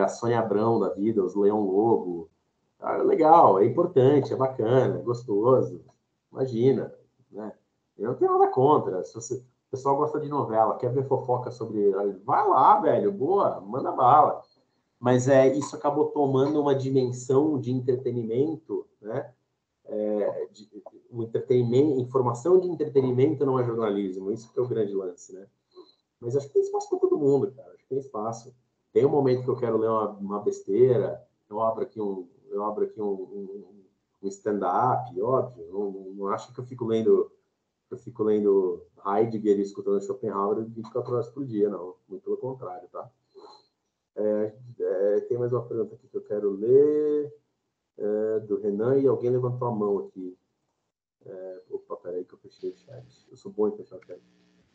A Sônia Abrão da vida, os Leão Lobo, legal, é importante, é bacana, é gostoso, imagina, né? Eu não tenho nada contra, se o pessoal gosta de novela, quer ver fofoca sobre... Vai lá, velho, boa, manda bala. Mas isso acabou tomando uma dimensão de entretenimento, né? O entretenimento, informação de entretenimento não é jornalismo, isso que é o grande lance, né? Mas acho que tem espaço para todo mundo, cara, acho que tem espaço. Tem um momento que eu quero ler uma besteira, eu abro aqui um stand-up, óbvio, não acho que eu fico lendo Heidegger e escutando Schopenhauer 24 horas por dia, não, muito pelo contrário, tá? Tem mais uma pergunta aqui que eu quero ler, do Renan, e alguém levantou a mão aqui. Opa, peraí que eu fechei o chat. Eu sou bom em fechar o chat.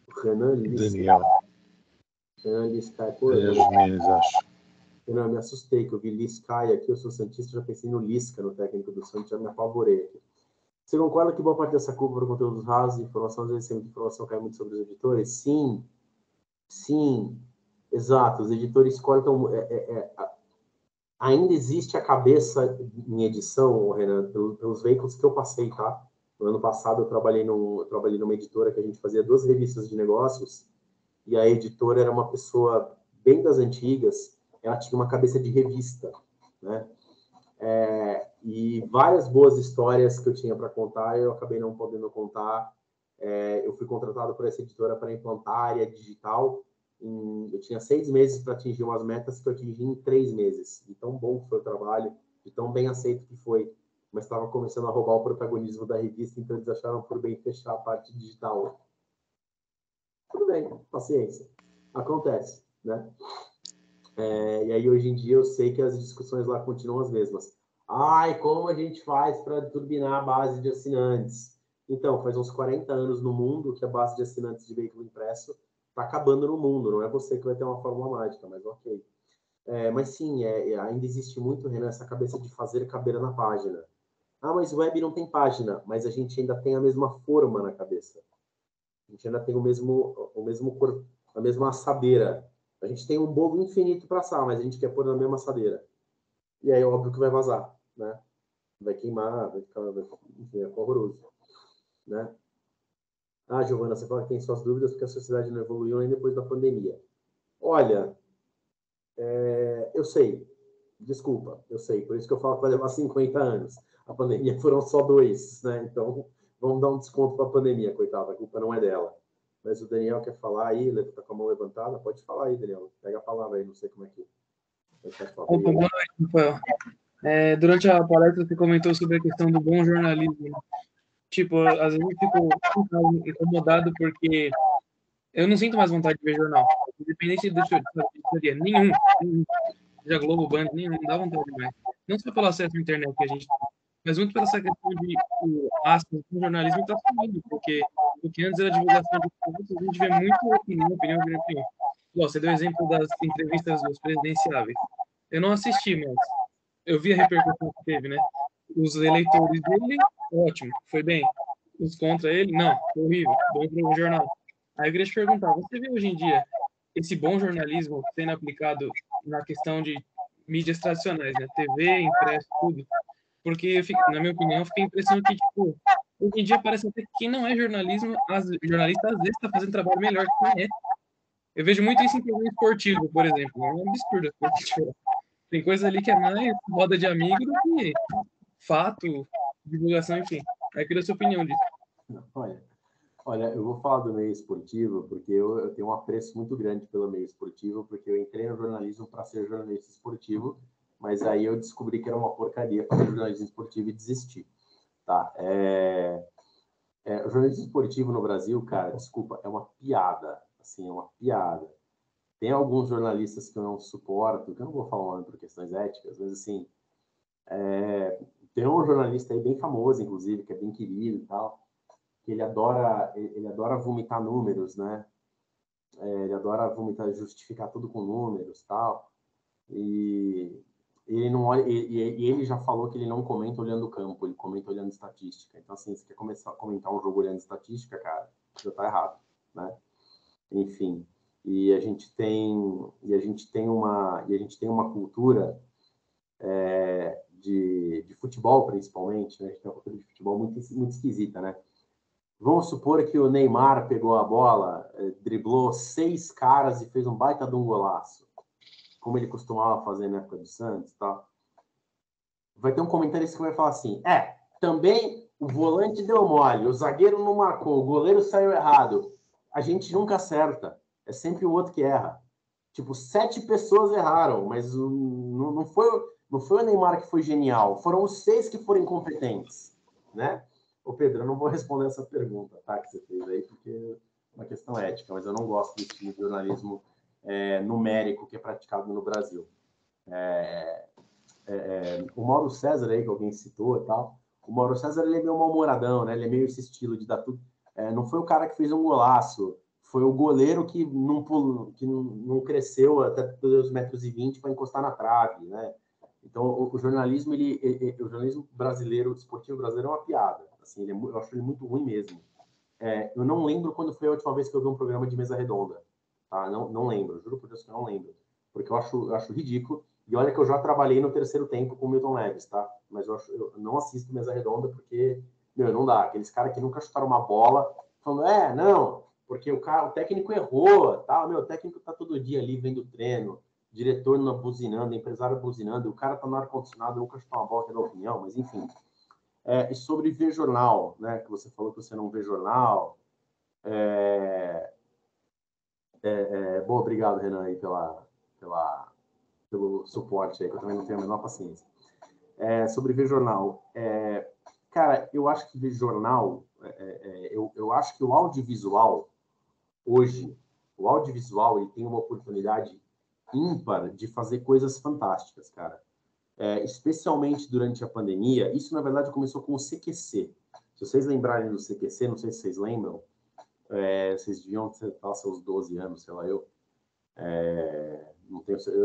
O Renan Daniel. Renan Liscai. Daniel Jimenez, acho. Renan, me assustei que eu vi Liscai aqui, eu sou santista, já pensei no Lisca, no técnico do Santos, já me apavorei aqui. Você concorda que boa parte dessa culpa por conteúdos rasos e informação, às vezes muita informação cai muito sobre os editores? Sim, exato. Os editores cortam... Ainda existe a cabeça em edição, Renan, pelos veículos que eu passei, tá? No ano passado eu trabalhei numa editora que a gente fazia 2 revistas de negócios e a editora era uma pessoa bem das antigas, ela tinha uma cabeça de revista, né? E várias boas histórias que eu tinha para contar, eu acabei não podendo contar. Eu fui contratado por essa editora para implantar a área digital. Eu tinha 6 meses para atingir umas metas que eu atingi em 3 meses. De tão bom que foi o trabalho, de tão bem aceito que foi. Mas estava começando a roubar o protagonismo da revista, então eles acharam por bem fechar a parte digital. Tudo bem, paciência. Acontece, né? E aí, hoje em dia, eu sei que as discussões lá continuam as mesmas. Como a gente faz para turbinar a base de assinantes? Então, faz uns 40 anos no mundo que a base de assinantes de veículo impresso está acabando no mundo. Não é você que vai ter uma fórmula mágica, mas ok. Mas sim, ainda existe muito, Renan, essa cabeça de fazer caber na página. Mas o web não tem página, mas a gente ainda tem a mesma forma na cabeça. A gente ainda tem o mesmo corpo, a mesma assadeira. A gente tem um bolo infinito para assar, mas a gente quer pôr na mesma assadeira. E aí, óbvio que vai vazar, né? Vai queimar, enfim, é horroroso, né? Giovana, você fala que tem suas dúvidas porque a sociedade não evoluiu nem depois da pandemia. Olha, eu sei, desculpa, eu sei, por isso que eu falo que vai levar 50 anos. A pandemia foram só 2, né? Então, vamos dar um desconto para a pandemia, coitada, a culpa não é dela. Mas o Daniel quer falar aí, ele está com a mão levantada, pode falar aí, Daniel. Pega a palavra aí, não sei como é que Opa, boa noite, Rafael. Durante a palestra, você comentou sobre a questão do bom jornalismo. Tipo, às vezes eu fico incomodado porque eu não sinto mais vontade de ver jornal. Independente do dia, nenhum. Já Globo, Band, nenhum, não dá vontade mais. Não só pelo acesso à internet que a gente tem, mas muito pela essa questão de o jornalismo está sumindo, porque o que antes era divulgação de produtos, a gente vê muito opinião. Você deu o exemplo das entrevistas dos presidenciáveis. Eu não assisti, mas eu vi a repercussão que teve, né? Os eleitores dele, ótimo, foi bem. Os contra ele, não, foi horrível, bom para o jornal. Aí eu queria te perguntar, você vê hoje em dia esse bom jornalismo sendo aplicado na questão de mídias tradicionais, né? TV, impresso, tudo? Porque, na minha opinião, fiquei a impressão que, tipo, hoje em dia parece até que quem não é jornalismo, jornalista às vezes está fazendo trabalho melhor que quem é. Eu vejo muito isso em programa esportivo, por exemplo. É um absurdo. Porque, tipo, tem coisa ali que é mais roda de amigo do que fato, divulgação, enfim. Aí eu queria a sua opinião disso. Olha, eu vou falar do meio esportivo, porque eu tenho um apreço muito grande pelo meio esportivo, porque eu entrei no jornalismo para ser jornalista esportivo, mas aí eu descobri que era uma porcaria fazer jornalismo esportivo e desisti. Tá? O jornalismo esportivo no Brasil, cara, desculpa, é uma piada. Assim, é uma piada. Tem alguns jornalistas que eu não suporto, que eu não vou falar o nome por questões éticas, mas assim, tem um jornalista aí bem famoso, inclusive, que é bem querido e tal, que ele adora vomitar números, né? Ele adora vomitar, justificar tudo com números, tal. E ele não olha, e ele já falou que ele não comenta olhando o campo, ele comenta olhando estatística. Então, assim, se quer começar a comentar um jogo olhando estatística, cara, já tá errado, né? Enfim, e a gente tem uma cultura de futebol, principalmente, né? A gente tem uma cultura de futebol muito esquisita, né? Vamos supor que o Neymar pegou a bola, driblou 6 caras e fez um baita de um golaço, como ele costumava fazer na época do Santos, tá? Vai ter um comentarista que vai falar assim: também o volante deu mole, o zagueiro não marcou, o goleiro saiu errado. A gente nunca acerta, é sempre o outro que erra. Tipo, 7 pessoas erraram, mas não foi o Neymar que foi genial, foram os 6 que foram incompetentes, né? Ô Pedro, eu não vou responder essa pergunta, tá, que você fez aí, porque é uma questão ética, mas eu não gosto desse tipo de jornalismo numérico que é praticado no Brasil. O Mauro César aí, que alguém citou e tal, o Mauro César, ele é meio mal-humoradão, né? Ele é meio esse estilo de dar tudo. Não foi o cara que fez um golaço, foi o goleiro que não cresceu até 2,20 metros para encostar na trave, né? Então, o jornalismo, o jornalismo brasileiro, o esportivo brasileiro é uma piada. Assim, eu acho ele muito ruim mesmo. Eu não lembro quando foi a última vez que eu vi um programa de mesa redonda. Tá? Não lembro, juro por Deus que eu não lembro. Porque eu acho ridículo. E olha que eu já trabalhei no Terceiro Tempo com o Milton Neves, tá? Mas eu não assisto mesa redonda porque, não dá. Aqueles caras que nunca chutaram uma bola, falando, não, porque o técnico errou, tá? O técnico tá todo dia ali vendo treino. diretor buzinando, empresário buzinando, o cara tá no ar-condicionado, nunca chutar uma bola que dá opinião, mas enfim. E sobre ver jornal, né? Que você falou que você não vê jornal. Bom, obrigado, Renan, aí, pelo suporte aí, que eu também não tenho a menor paciência. Sobre ver jornal. Cara, eu acho que ver jornal, eu acho que o audiovisual, hoje, ele tem uma oportunidade ímpar de fazer coisas fantásticas, cara. Especialmente durante a pandemia. Isso, na verdade, começou com o CQC. Se vocês lembrarem do CQC, não sei se vocês lembram, vocês deviam ter seus 12 anos, sei lá, eu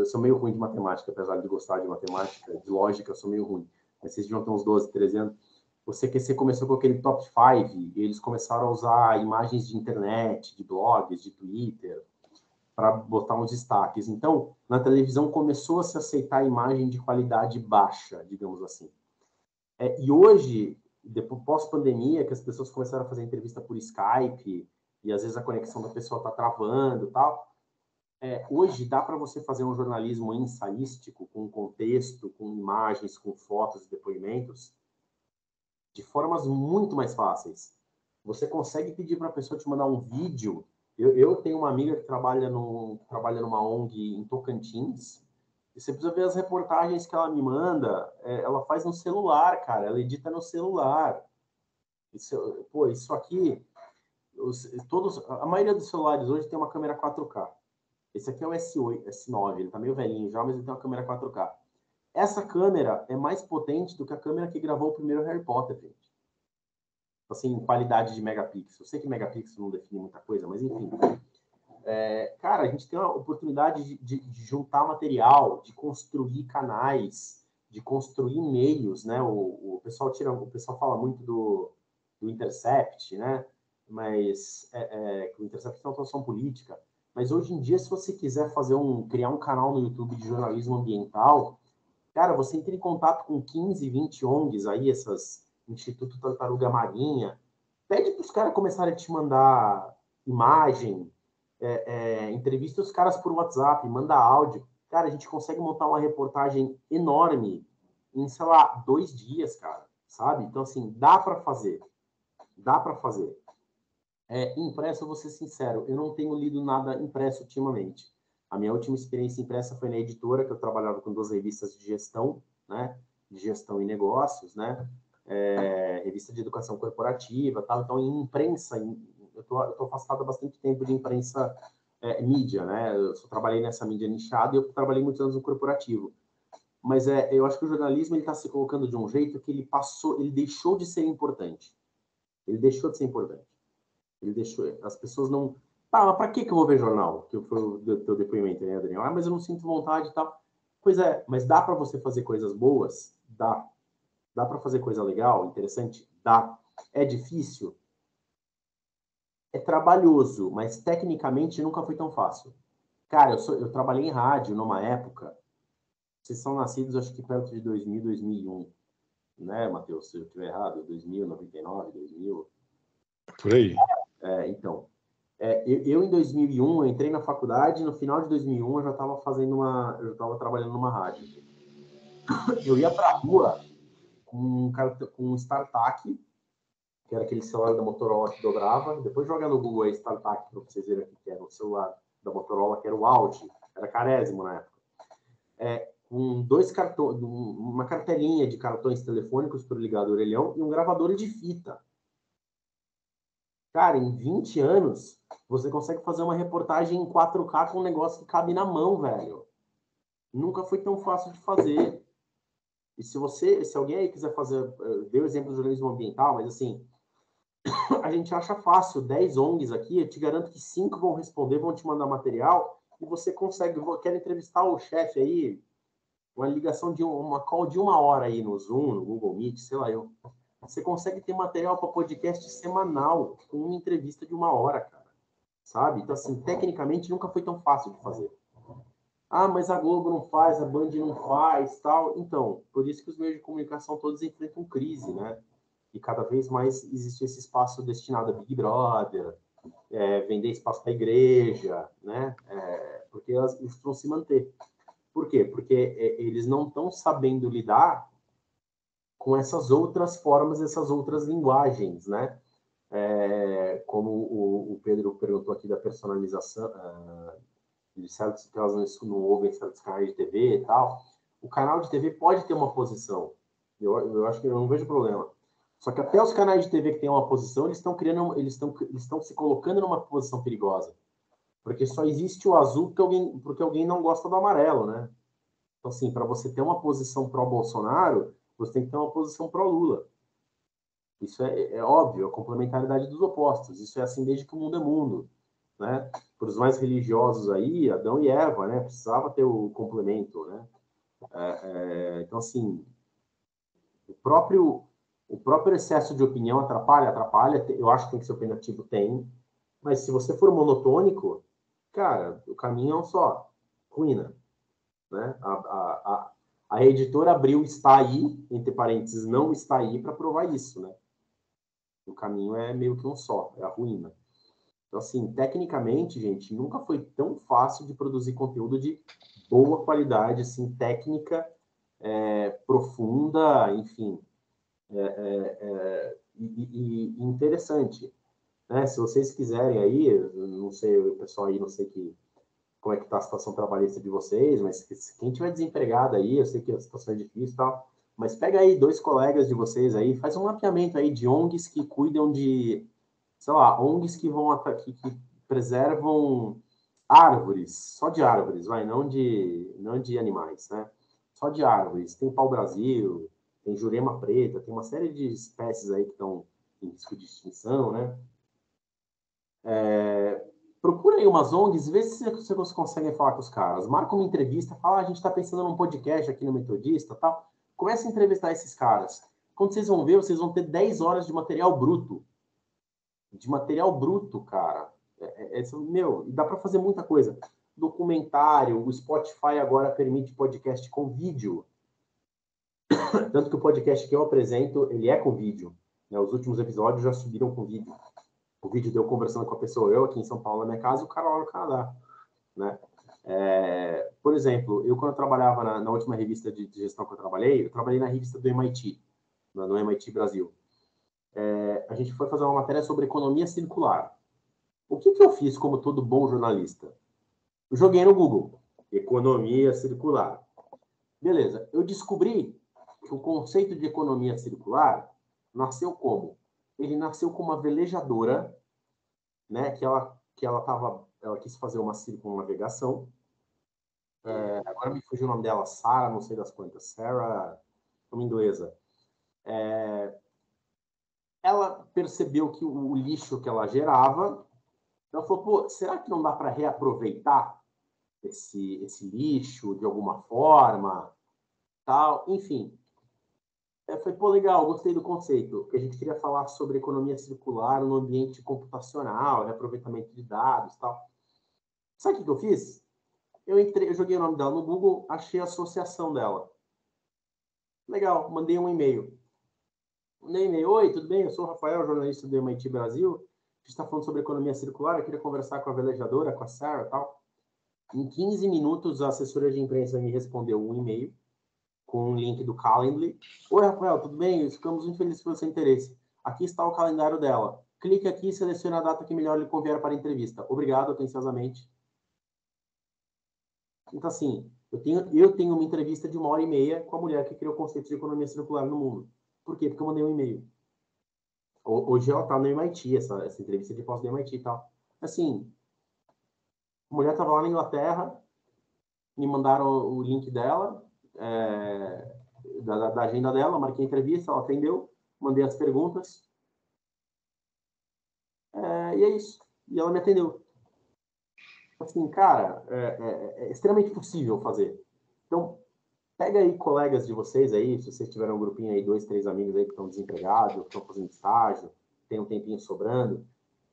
sou meio ruim de matemática, apesar de gostar de matemática, de lógica, eu sou meio ruim. Mas vocês deviam ter uns 12, 13 anos. O CQC começou com aquele top 5, e eles começaram a usar imagens de internet, de blogs, de Twitter, para botar uns destaques. Então, na televisão começou a se aceitar imagem de qualidade baixa, digamos assim. E hoje, depois pós-pandemia, que as pessoas começaram a fazer entrevista por Skype, e às vezes a conexão da pessoa está travando e tal, hoje dá para você fazer um jornalismo ensaístico, com contexto, com imagens, com fotos e depoimentos, de formas muito mais fáceis. Você consegue pedir para a pessoa te mandar um vídeo. Eu tenho uma amiga que trabalha numa ONG em Tocantins, e você precisa ver as reportagens que ela me manda. Ela faz no celular, cara. Ela edita no celular. Isso aqui... a maioria dos celulares hoje tem uma câmera 4K. Esse aqui é o S8, S9. Ele tá meio velhinho já, mas ele tem uma câmera 4K. Essa câmera é mais potente do que a câmera que gravou o primeiro Harry Potter, gente. Assim, qualidade de megapixel. Eu sei que megapixel não define muita coisa, mas enfim. Cara, a gente tem a oportunidade de juntar material, de construir canais, de construir meios, né? O pessoal fala muito do Intercept, né? Mas o Intercept é uma atuação política. Mas hoje em dia, se você quiser criar um canal no YouTube de jornalismo ambiental, cara, você entra em contato com 15, 20 ONGs aí, essas Instituto Tartaruga Marinha, pede para os caras começarem a te mandar imagem, entrevista os caras por WhatsApp, manda áudio. Cara, a gente consegue montar uma reportagem enorme em, sei lá, 2 dias, cara, sabe? Então, assim, dá para fazer. Dá para fazer. Impresso, eu vou ser sincero, eu não tenho lido nada impresso ultimamente. A minha última experiência impressa foi na editora, que eu trabalhava com 2 revistas de gestão, né? De gestão e negócios, né? Revista de educação corporativa, tal. Então, em imprensa, eu tô afastado há bastante tempo de imprensa mídia, né? Eu só trabalhei nessa mídia nichada e eu trabalhei muitos anos no corporativo. Mas eu acho que o jornalismo ele está se colocando de um jeito que ele deixou de ser importante. Ele deixou de ser importante. As pessoas não... mas para que eu vou ver jornal? Que foi o teu depoimento, né, Adriano? Mas eu não sinto vontade e tal. Pois mas dá para você fazer coisas boas? Dá. Dá para fazer coisa legal, interessante? Dá. É difícil? É trabalhoso, mas tecnicamente nunca foi tão fácil. Cara, eu trabalhei em rádio numa época... Vocês são nascidos, acho que perto de 2000, 2001. Né, Matheus? Se eu estiver errado, 2000, 99, 2000... Por aí. Então... eu em 2001 eu entrei na faculdade, no final de 2001 eu já estava trabalhando numa rádio. Eu ia para a rua com um StarTAC, que era aquele celular da Motorola que dobrava. Depois joga no Google aí StarTAC para vocês verem aqui, que era o celular da Motorola, que era o Auge, era carésimo na época. Com 2 cartões, uma cartelinha de cartões telefônicos para ligar do orelhão e um gravador de fita. Cara, em 20 anos, você consegue fazer uma reportagem em 4K com um negócio que cabe na mão, velho. Nunca foi tão fácil de fazer. E se alguém aí quiser fazer, deu exemplo do jornalismo ambiental, mas assim, a gente acha fácil, 10 ONGs aqui, eu te garanto que 5 vão responder, vão te mandar material, e você consegue, quero entrevistar o chefe aí, uma ligação uma call de 1 hora aí no Zoom, no Google Meet, sei lá eu. Você consegue ter material para podcast semanal, com uma entrevista de 1 hora, cara. Sabe? Então, assim, tecnicamente nunca foi tão fácil de fazer. Mas a Globo não faz, a Band não faz, tal. Então, por isso que os meios de comunicação todos enfrentam crise, né? E cada vez mais existe esse espaço destinado a Big Brother, vender espaço para a igreja, né? Porque elas precisam se manter. Por quê? Porque eles não estão sabendo lidar com essas outras formas, essas outras linguagens, né? Como o Pedro perguntou aqui da personalização, de certos que elas não ouvem certos canais de TV e tal. O canal de TV pode ter uma posição. Eu acho que eu não vejo problema. Só que até os canais de TV que têm uma posição, eles estão se colocando numa posição perigosa. Porque só existe o azul porque alguém não gosta do amarelo, né? Então, assim, para você ter uma posição pró-Bolsonaro, você tem que ter uma posição pró-Lula. Isso é óbvio, a complementaridade dos opostos. Isso é assim desde que o mundo é mundo, né? Para os mais religiosos aí, Adão e Eva, né? Precisava ter o complemento, né? Então, assim, o próprio excesso de opinião atrapalha. Eu acho que tem que ser opinativo, tem. Mas se você for monotônico, cara, o caminho é um só. Ruína, né? A editora Abril está aí, entre parênteses, não está aí para provar isso, né? O caminho é meio que um só, é a ruína. Então, assim, tecnicamente, gente, nunca foi tão fácil de produzir conteúdo de boa qualidade, assim, técnica, profunda, enfim, e interessante, né? Se vocês quiserem aí, não sei, o pessoal aí, não sei como é que está a situação trabalhista de vocês, mas quem tiver desempregado aí, eu sei que a situação é difícil e tal, mas pega aí 2 colegas de vocês aí, faz um mapeamento aí de ONGs que cuidam de, sei lá, ONGs que vão que preservam árvores, só de árvores, não de animais, né? Só de árvores. Tem pau-brasil, tem jurema preta, tem uma série de espécies aí que estão em risco de extinção, né? Procura aí umas ONGs, vê se vocês conseguem falar com os caras. Marca uma entrevista, fala, a gente está pensando num podcast aqui no Metodista, tal. Começa a entrevistar esses caras. Quando vocês vão ver, vocês vão ter 10 horas de material bruto. De material bruto, cara. Meu, dá para fazer muita coisa. Documentário, o Spotify agora permite podcast com vídeo. Tanto que o podcast que eu apresento, ele é com vídeo. Né? Os últimos episódios já subiram com vídeo. O vídeo deu conversando com a pessoa, eu aqui em São Paulo, na minha casa, e o cara lá no Canadá. Né? Por exemplo, eu quando eu trabalhava na última revista de gestão que eu trabalhei na revista do MIT, no MIT Brasil. A gente foi fazer uma matéria sobre economia circular. O que eu fiz como todo bom jornalista? Eu joguei no Google, economia circular. Beleza, eu descobri que o conceito de economia circular nasceu como? Ele nasceu com uma velejadora, né, que ela quis fazer uma circunnavegação. Agora me fugiu o nome dela, Sarah, não sei das quantas, Sarah, uma inglesa. Ela percebeu que o lixo que ela gerava, ela falou, pô, será que não dá para reaproveitar esse lixo de alguma forma? Tal, enfim. Foi, pô, legal, gostei do conceito, porque a gente queria falar sobre economia circular no ambiente computacional, reaproveitamento de dados tal. Sabe o que eu fiz? Eu joguei o nome dela no Google, achei a associação dela. Legal, mandei um e-mail. Oi, tudo bem? Eu sou o Rafael, jornalista do MIT Brasil. A gente está falando sobre economia circular, eu queria conversar com a velejadora, com a Sarah e tal. Em 15 minutos, a assessora de imprensa me respondeu um e-mail com um link do Calendly. Oi, Rafael, tudo bem? Ficamos muito felizes pelo seu interesse. Aqui está o calendário dela. Clique aqui e selecione a data que melhor lhe convier para a entrevista. Obrigado, atenciosamente. Então, assim, eu tenho uma entrevista de 1h30 com a mulher que criou o conceito de economia circular no mundo. Por quê? Porque eu mandei um e-mail. Hoje ela está no MIT, essa entrevista de pós do MIT e tal. Assim, a mulher estava lá na Inglaterra, me mandaram o link dela, da agenda dela, marquei a entrevista, ela atendeu, mandei as perguntas, e é isso. E ela me atendeu. Assim, cara, é extremamente possível fazer. Então, pega aí colegas de vocês aí, se vocês tiverem um grupinho aí, 2, 3 amigos aí que estão desempregados, que estão fazendo estágio, tem um tempinho sobrando,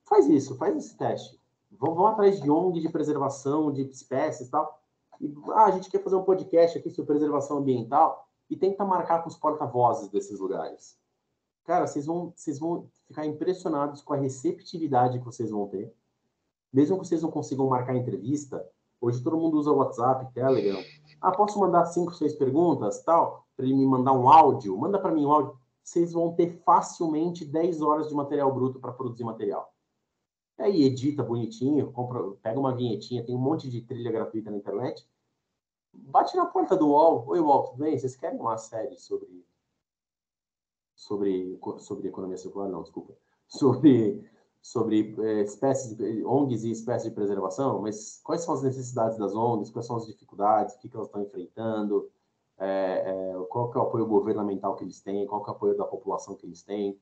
faz isso, faz esse teste. Vão atrás de ONG de preservação de espécies e tal. E, a gente quer fazer um podcast aqui sobre preservação ambiental e tenta marcar com os porta-vozes desses lugares. Cara, vocês vão ficar impressionados com a receptividade que vocês vão ter. Mesmo que vocês não consigam marcar entrevista, hoje todo mundo usa WhatsApp, Telegram, posso mandar 5, 6 perguntas, tal, para ele me mandar um áudio? Manda para mim um áudio. Vocês vão ter facilmente 10 horas de material bruto para produzir material. Aí edita bonitinho, pega uma vinhetinha, tem um monte de trilha gratuita na internet. Bate na porta do UOL. Oi, UOL, tudo bem? Vocês querem uma série sobre economia circular? Não, desculpa. Sobre espécies, ONGs e espécies de preservação, mas quais são as necessidades das ONGs, quais são as dificuldades, o que elas estão enfrentando, qual que é o apoio governamental que eles têm, qual que é o apoio da população que eles têm,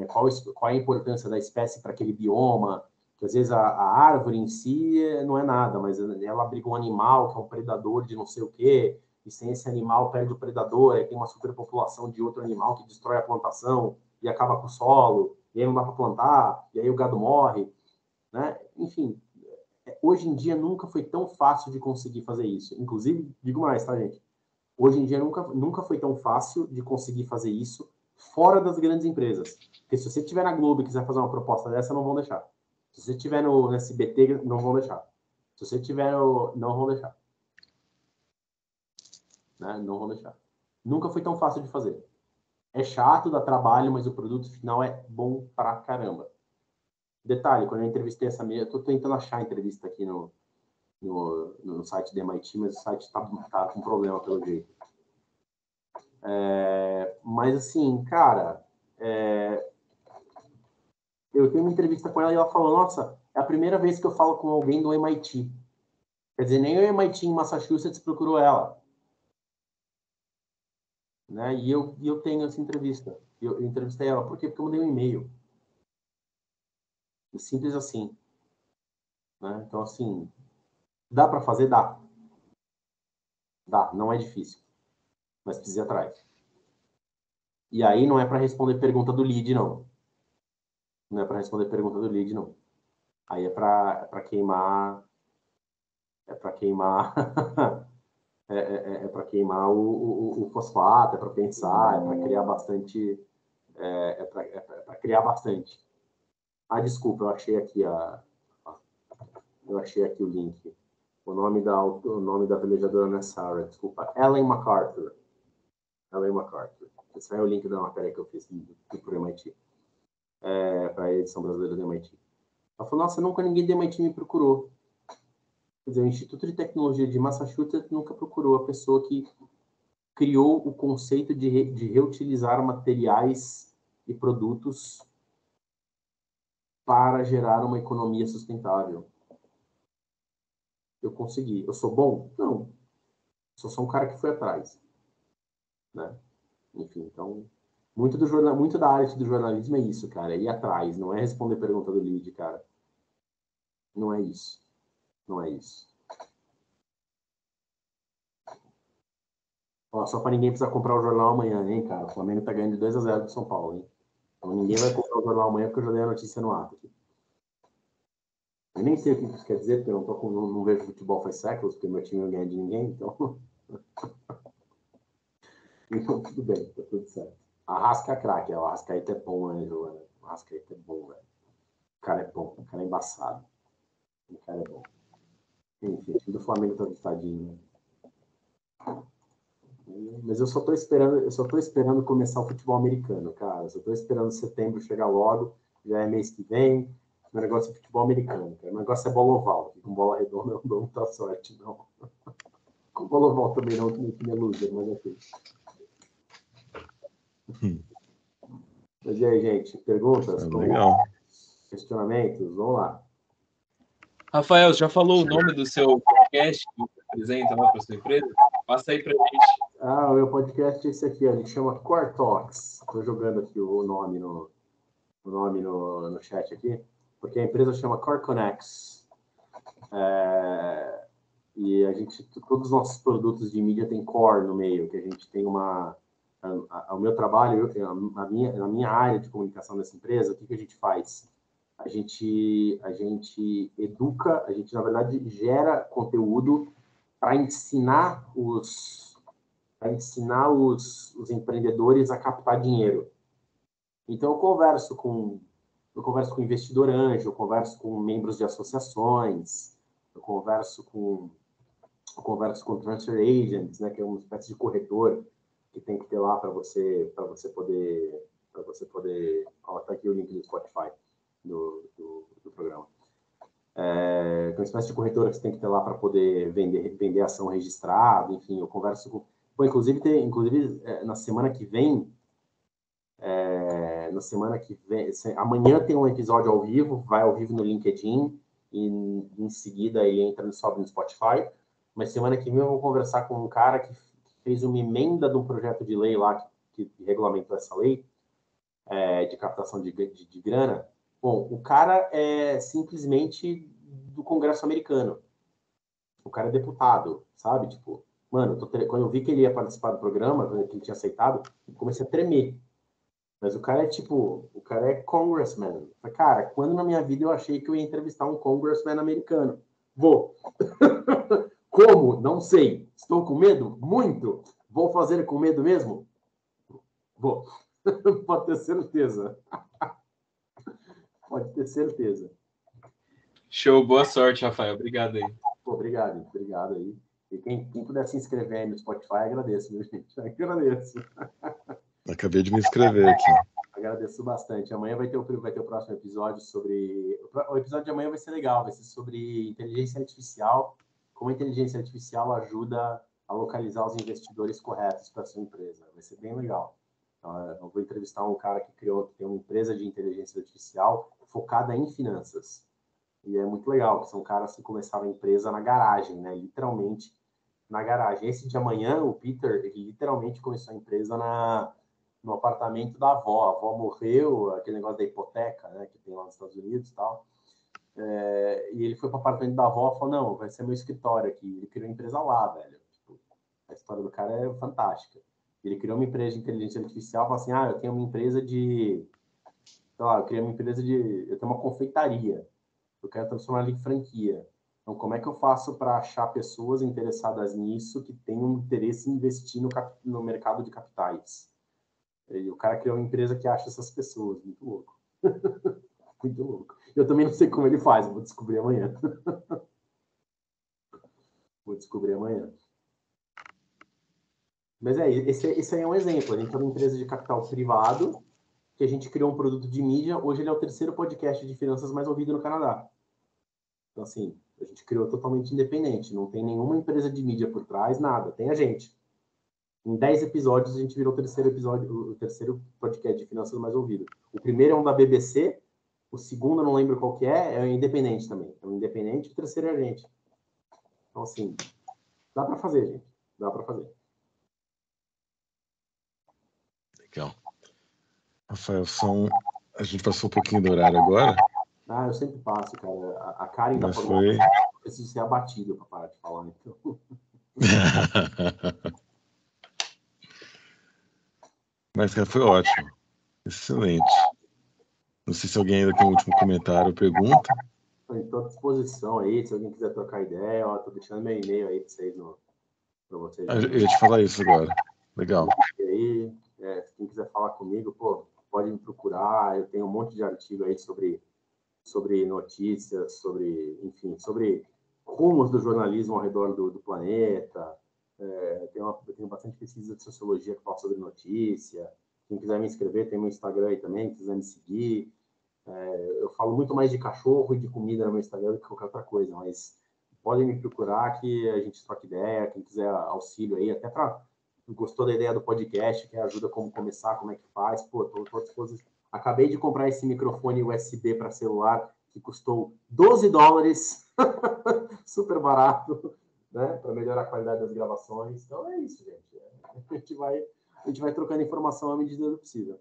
qual é a importância da espécie para aquele bioma, que às vezes a árvore em si não é nada, mas ela abriga um animal que é um predador de não sei o quê, e sem esse animal perde o predador, aí tem uma superpopulação de outro animal que destrói a plantação e acaba com o solo, e aí não dá para plantar, e aí o gado morre, né? Enfim, hoje em dia nunca foi tão fácil de conseguir fazer isso. Inclusive, digo mais, tá, gente? Hoje em dia nunca foi tão fácil de conseguir fazer isso fora das grandes empresas. Porque se você estiver na Globo e quiser fazer uma proposta dessa, não vão deixar. Se você estiver no SBT, não vão deixar. Se você estiver não vão deixar. Né? Não vão deixar. Nunca foi tão fácil de fazer. É chato, dá trabalho, mas o produto final é bom pra caramba. Detalhe, quando eu entrevistei essa menina, eu tô tentando achar a entrevista aqui no site da MIT, mas o site tá com problema pelo jeito. Mas assim, cara, eu tenho uma entrevista com ela e ela falou, nossa, é a primeira vez que eu falo com alguém do MIT. Quer dizer, nem o MIT em Massachusetts procurou ela. Né? E eu tenho essa entrevista. Eu entrevistei ela. Por quê? Porque eu mandei um e-mail. E simples assim. Né? Então, assim, dá para fazer? Dá. Dá, não é difícil. Mas precisa ir atrás. E aí não é para responder pergunta do lead, não. Não é para responder pergunta do lead, não. Aí é para queimar... É para queimar... é para queimar o fosfato, é para pensar, é para criar bastante... É para criar bastante. Desculpa, eu achei aqui o link. O nome da velejadora não é Sarah, desculpa. Ellen MacArthur. Ellen MacArthur. Esse é o link da matéria que eu fiz por MIT. Para a edição brasileira do MIT. Ela falou, nossa, nunca ninguém do MIT me procurou. Quer dizer, o Instituto de Tecnologia de Massachusetts nunca procurou a pessoa que criou o conceito de reutilizar materiais e produtos para gerar uma economia sustentável. Eu consegui. Eu sou bom? Não. Sou só um cara que foi atrás. Né? Enfim, então, muito da arte do jornalismo é isso, cara. É ir atrás, não é responder pergunta do lead, cara. Não é isso. Não é isso. Ó, só para ninguém precisar comprar o jornal amanhã, hein, cara? O Flamengo tá ganhando de 2-0 do São Paulo, hein? Então ninguém vai comprar o jornal amanhã porque eu já dei a notícia no ato aqui. Eu nem sei o que isso quer dizer, porque eu não vejo futebol faz séculos, porque meu time não ganha de ninguém, então... Então, tudo bem, tá tudo certo. Arrasca craque, o Arrascaeta é bom, né, Joana? O Arrascaeta é bom, velho. O cara é bom, o cara é embaçado. O cara é bom. Enfim, o time do Flamengo tá listadinho, né? Mas eu só tô esperando começar o futebol americano, cara. Eu só tô esperando setembro chegar logo, já é mês que vem. O negócio é futebol americano, cara. O negócio é bola oval. Com bola redonda eu não dou muita sorte, não. Com bola oval também não, que nem loser, mas assim. Mas e aí, gente? Perguntas? Legal. Questionamentos? Vamos lá. Rafael, já falou o nome do seu podcast que você apresenta lá para sua empresa? Passa aí para a gente. O meu podcast é esse aqui, ó, ele chama Core Talks. Estou jogando aqui o nome no chat aqui, porque a empresa chama Core Connects. E todos os nossos produtos de mídia tem core no meio, que a gente tem o meu trabalho, na minha área de comunicação dessa empresa, o que a gente faz? A gente educa, a gente, na verdade, gera conteúdo para ensinar os empreendedores a captar dinheiro. Então, eu converso com investidor anjo, eu converso com membros de associações, eu converso com Eu converso com transfer agents, né, que é uma espécie de corretor que tem que ter lá para você poder ó, tá aqui o link do Spotify do programa. É uma espécie de corretora que você tem que ter lá para poder vender ação registrada, enfim, eu converso com... Pô, inclusive, na semana que vem, amanhã tem um episódio ao vivo, vai ao vivo no LinkedIn, e em seguida ele sobe no Spotify, mas semana que vem eu vou conversar com um cara que fez uma emenda de um projeto de lei lá, que regulamentou essa lei, de captação de grana. Bom, o cara é simplesmente do Congresso americano. O cara é deputado, sabe? Tipo, mano, quando eu vi que ele ia participar do programa, que ele tinha aceitado, eu comecei a tremer. Mas o cara é congressman. Cara, quando na minha vida eu achei que eu ia entrevistar um congressman americano? Vou. Como? Não sei. Estou com medo? Muito. Vou fazer com medo mesmo? Vou. Pode ter certeza. Pode ter certeza. Show, boa sorte, Rafael. Obrigado aí. Pô, obrigado aí. E quem puder se inscrever aí no Spotify, agradeço, viu, gente? Agradeço. Acabei de me inscrever aqui. Agradeço bastante. Amanhã vai ter o próximo episódio sobre... O episódio de amanhã vai ser legal, vai ser sobre inteligência artificial, como a inteligência artificial ajuda a localizar os investidores corretos para a sua empresa. Vai ser bem legal. Eu vou entrevistar um cara que tem uma empresa de inteligência artificial focada em finanças. E é muito legal, que são caras que começaram a empresa na garagem, né? Literalmente na garagem. Esse de amanhã, o Peter, ele literalmente começou a empresa no apartamento da avó. A avó morreu, aquele negócio da hipoteca, né? Que tem lá nos Estados Unidos e tal. E ele foi para o apartamento da avó e falou, não, vai ser meu escritório aqui. Ele criou a empresa lá, velho. Tipo, a história do cara é fantástica. Ele criou uma empresa de inteligência artificial, falou assim, eu tenho uma empresa de... Sei lá, eu tenho uma confeitaria. Eu quero transformar ela em franquia. Então, como é que eu faço para achar pessoas interessadas nisso que tenham interesse em investir no mercado de capitais? E o cara criou uma empresa que acha essas pessoas. Muito louco. Muito louco. Eu também não sei como ele faz, vou descobrir amanhã. Vou descobrir amanhã. Mas esse aí é um exemplo. A gente é uma empresa de capital privado que a gente criou um produto de mídia. Hoje ele é o 3º podcast de finanças mais ouvido no Canadá. Então, assim, a gente criou totalmente independente. Não tem nenhuma empresa de mídia por trás, nada. Tem a gente. Em 10 episódios, a gente virou o 3º podcast de finanças mais ouvido. O primeiro é um da BBC, o segundo, eu não lembro qual que é independente também. É um independente, o 3º é a gente. Então, assim, dá para fazer, gente. Dá para fazer. Legal. Rafael, a gente passou um pouquinho do horário agora. Eu sempre passo, cara. A Karen tá falando. Foi... Eu preciso ser abatido para parar de falar, então. Mas, cara, foi ótimo. Excelente. Não sei se alguém ainda tem um último comentário ou pergunta. Estou à disposição aí, se alguém quiser trocar ideia, estou deixando meu e-mail aí para vocês. Eu ia te falar isso agora. Legal. E aí, quem quiser falar comigo, pode me procurar. Eu tenho um monte de artigo aí sobre notícias, sobre rumos do jornalismo ao redor do planeta. Eu tenho bastante pesquisa de sociologia que fala sobre notícia. Quem quiser me inscrever, tem meu Instagram aí também, quem quiser me seguir. Eu falo muito mais de cachorro e de comida no meu Instagram do que qualquer outra coisa, mas podem me procurar que a gente troca ideia. Quem quiser auxílio aí, até para... Gostou da ideia do podcast, que ajuda como começar, como é que faz, estou à disposição. Acabei de comprar esse microfone USB para celular, que custou $12, super barato, né, para melhorar a qualidade das gravações. Então é isso, gente. A gente vai trocando informação à medida do possível.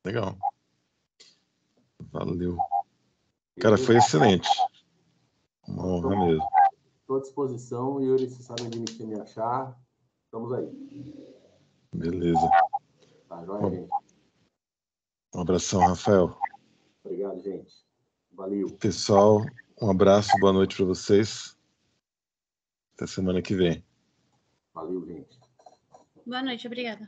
Legal. Valeu. Cara, foi excelente. Uma honra mesmo. Estou à disposição, Yuri, você sabe onde me achar. Estamos aí. Beleza. Tá, joia, gente. Um abração, Rafael. Obrigado, gente. Valeu. Pessoal, um abraço, boa noite para vocês. Até semana que vem. Valeu, gente. Boa noite, obrigada.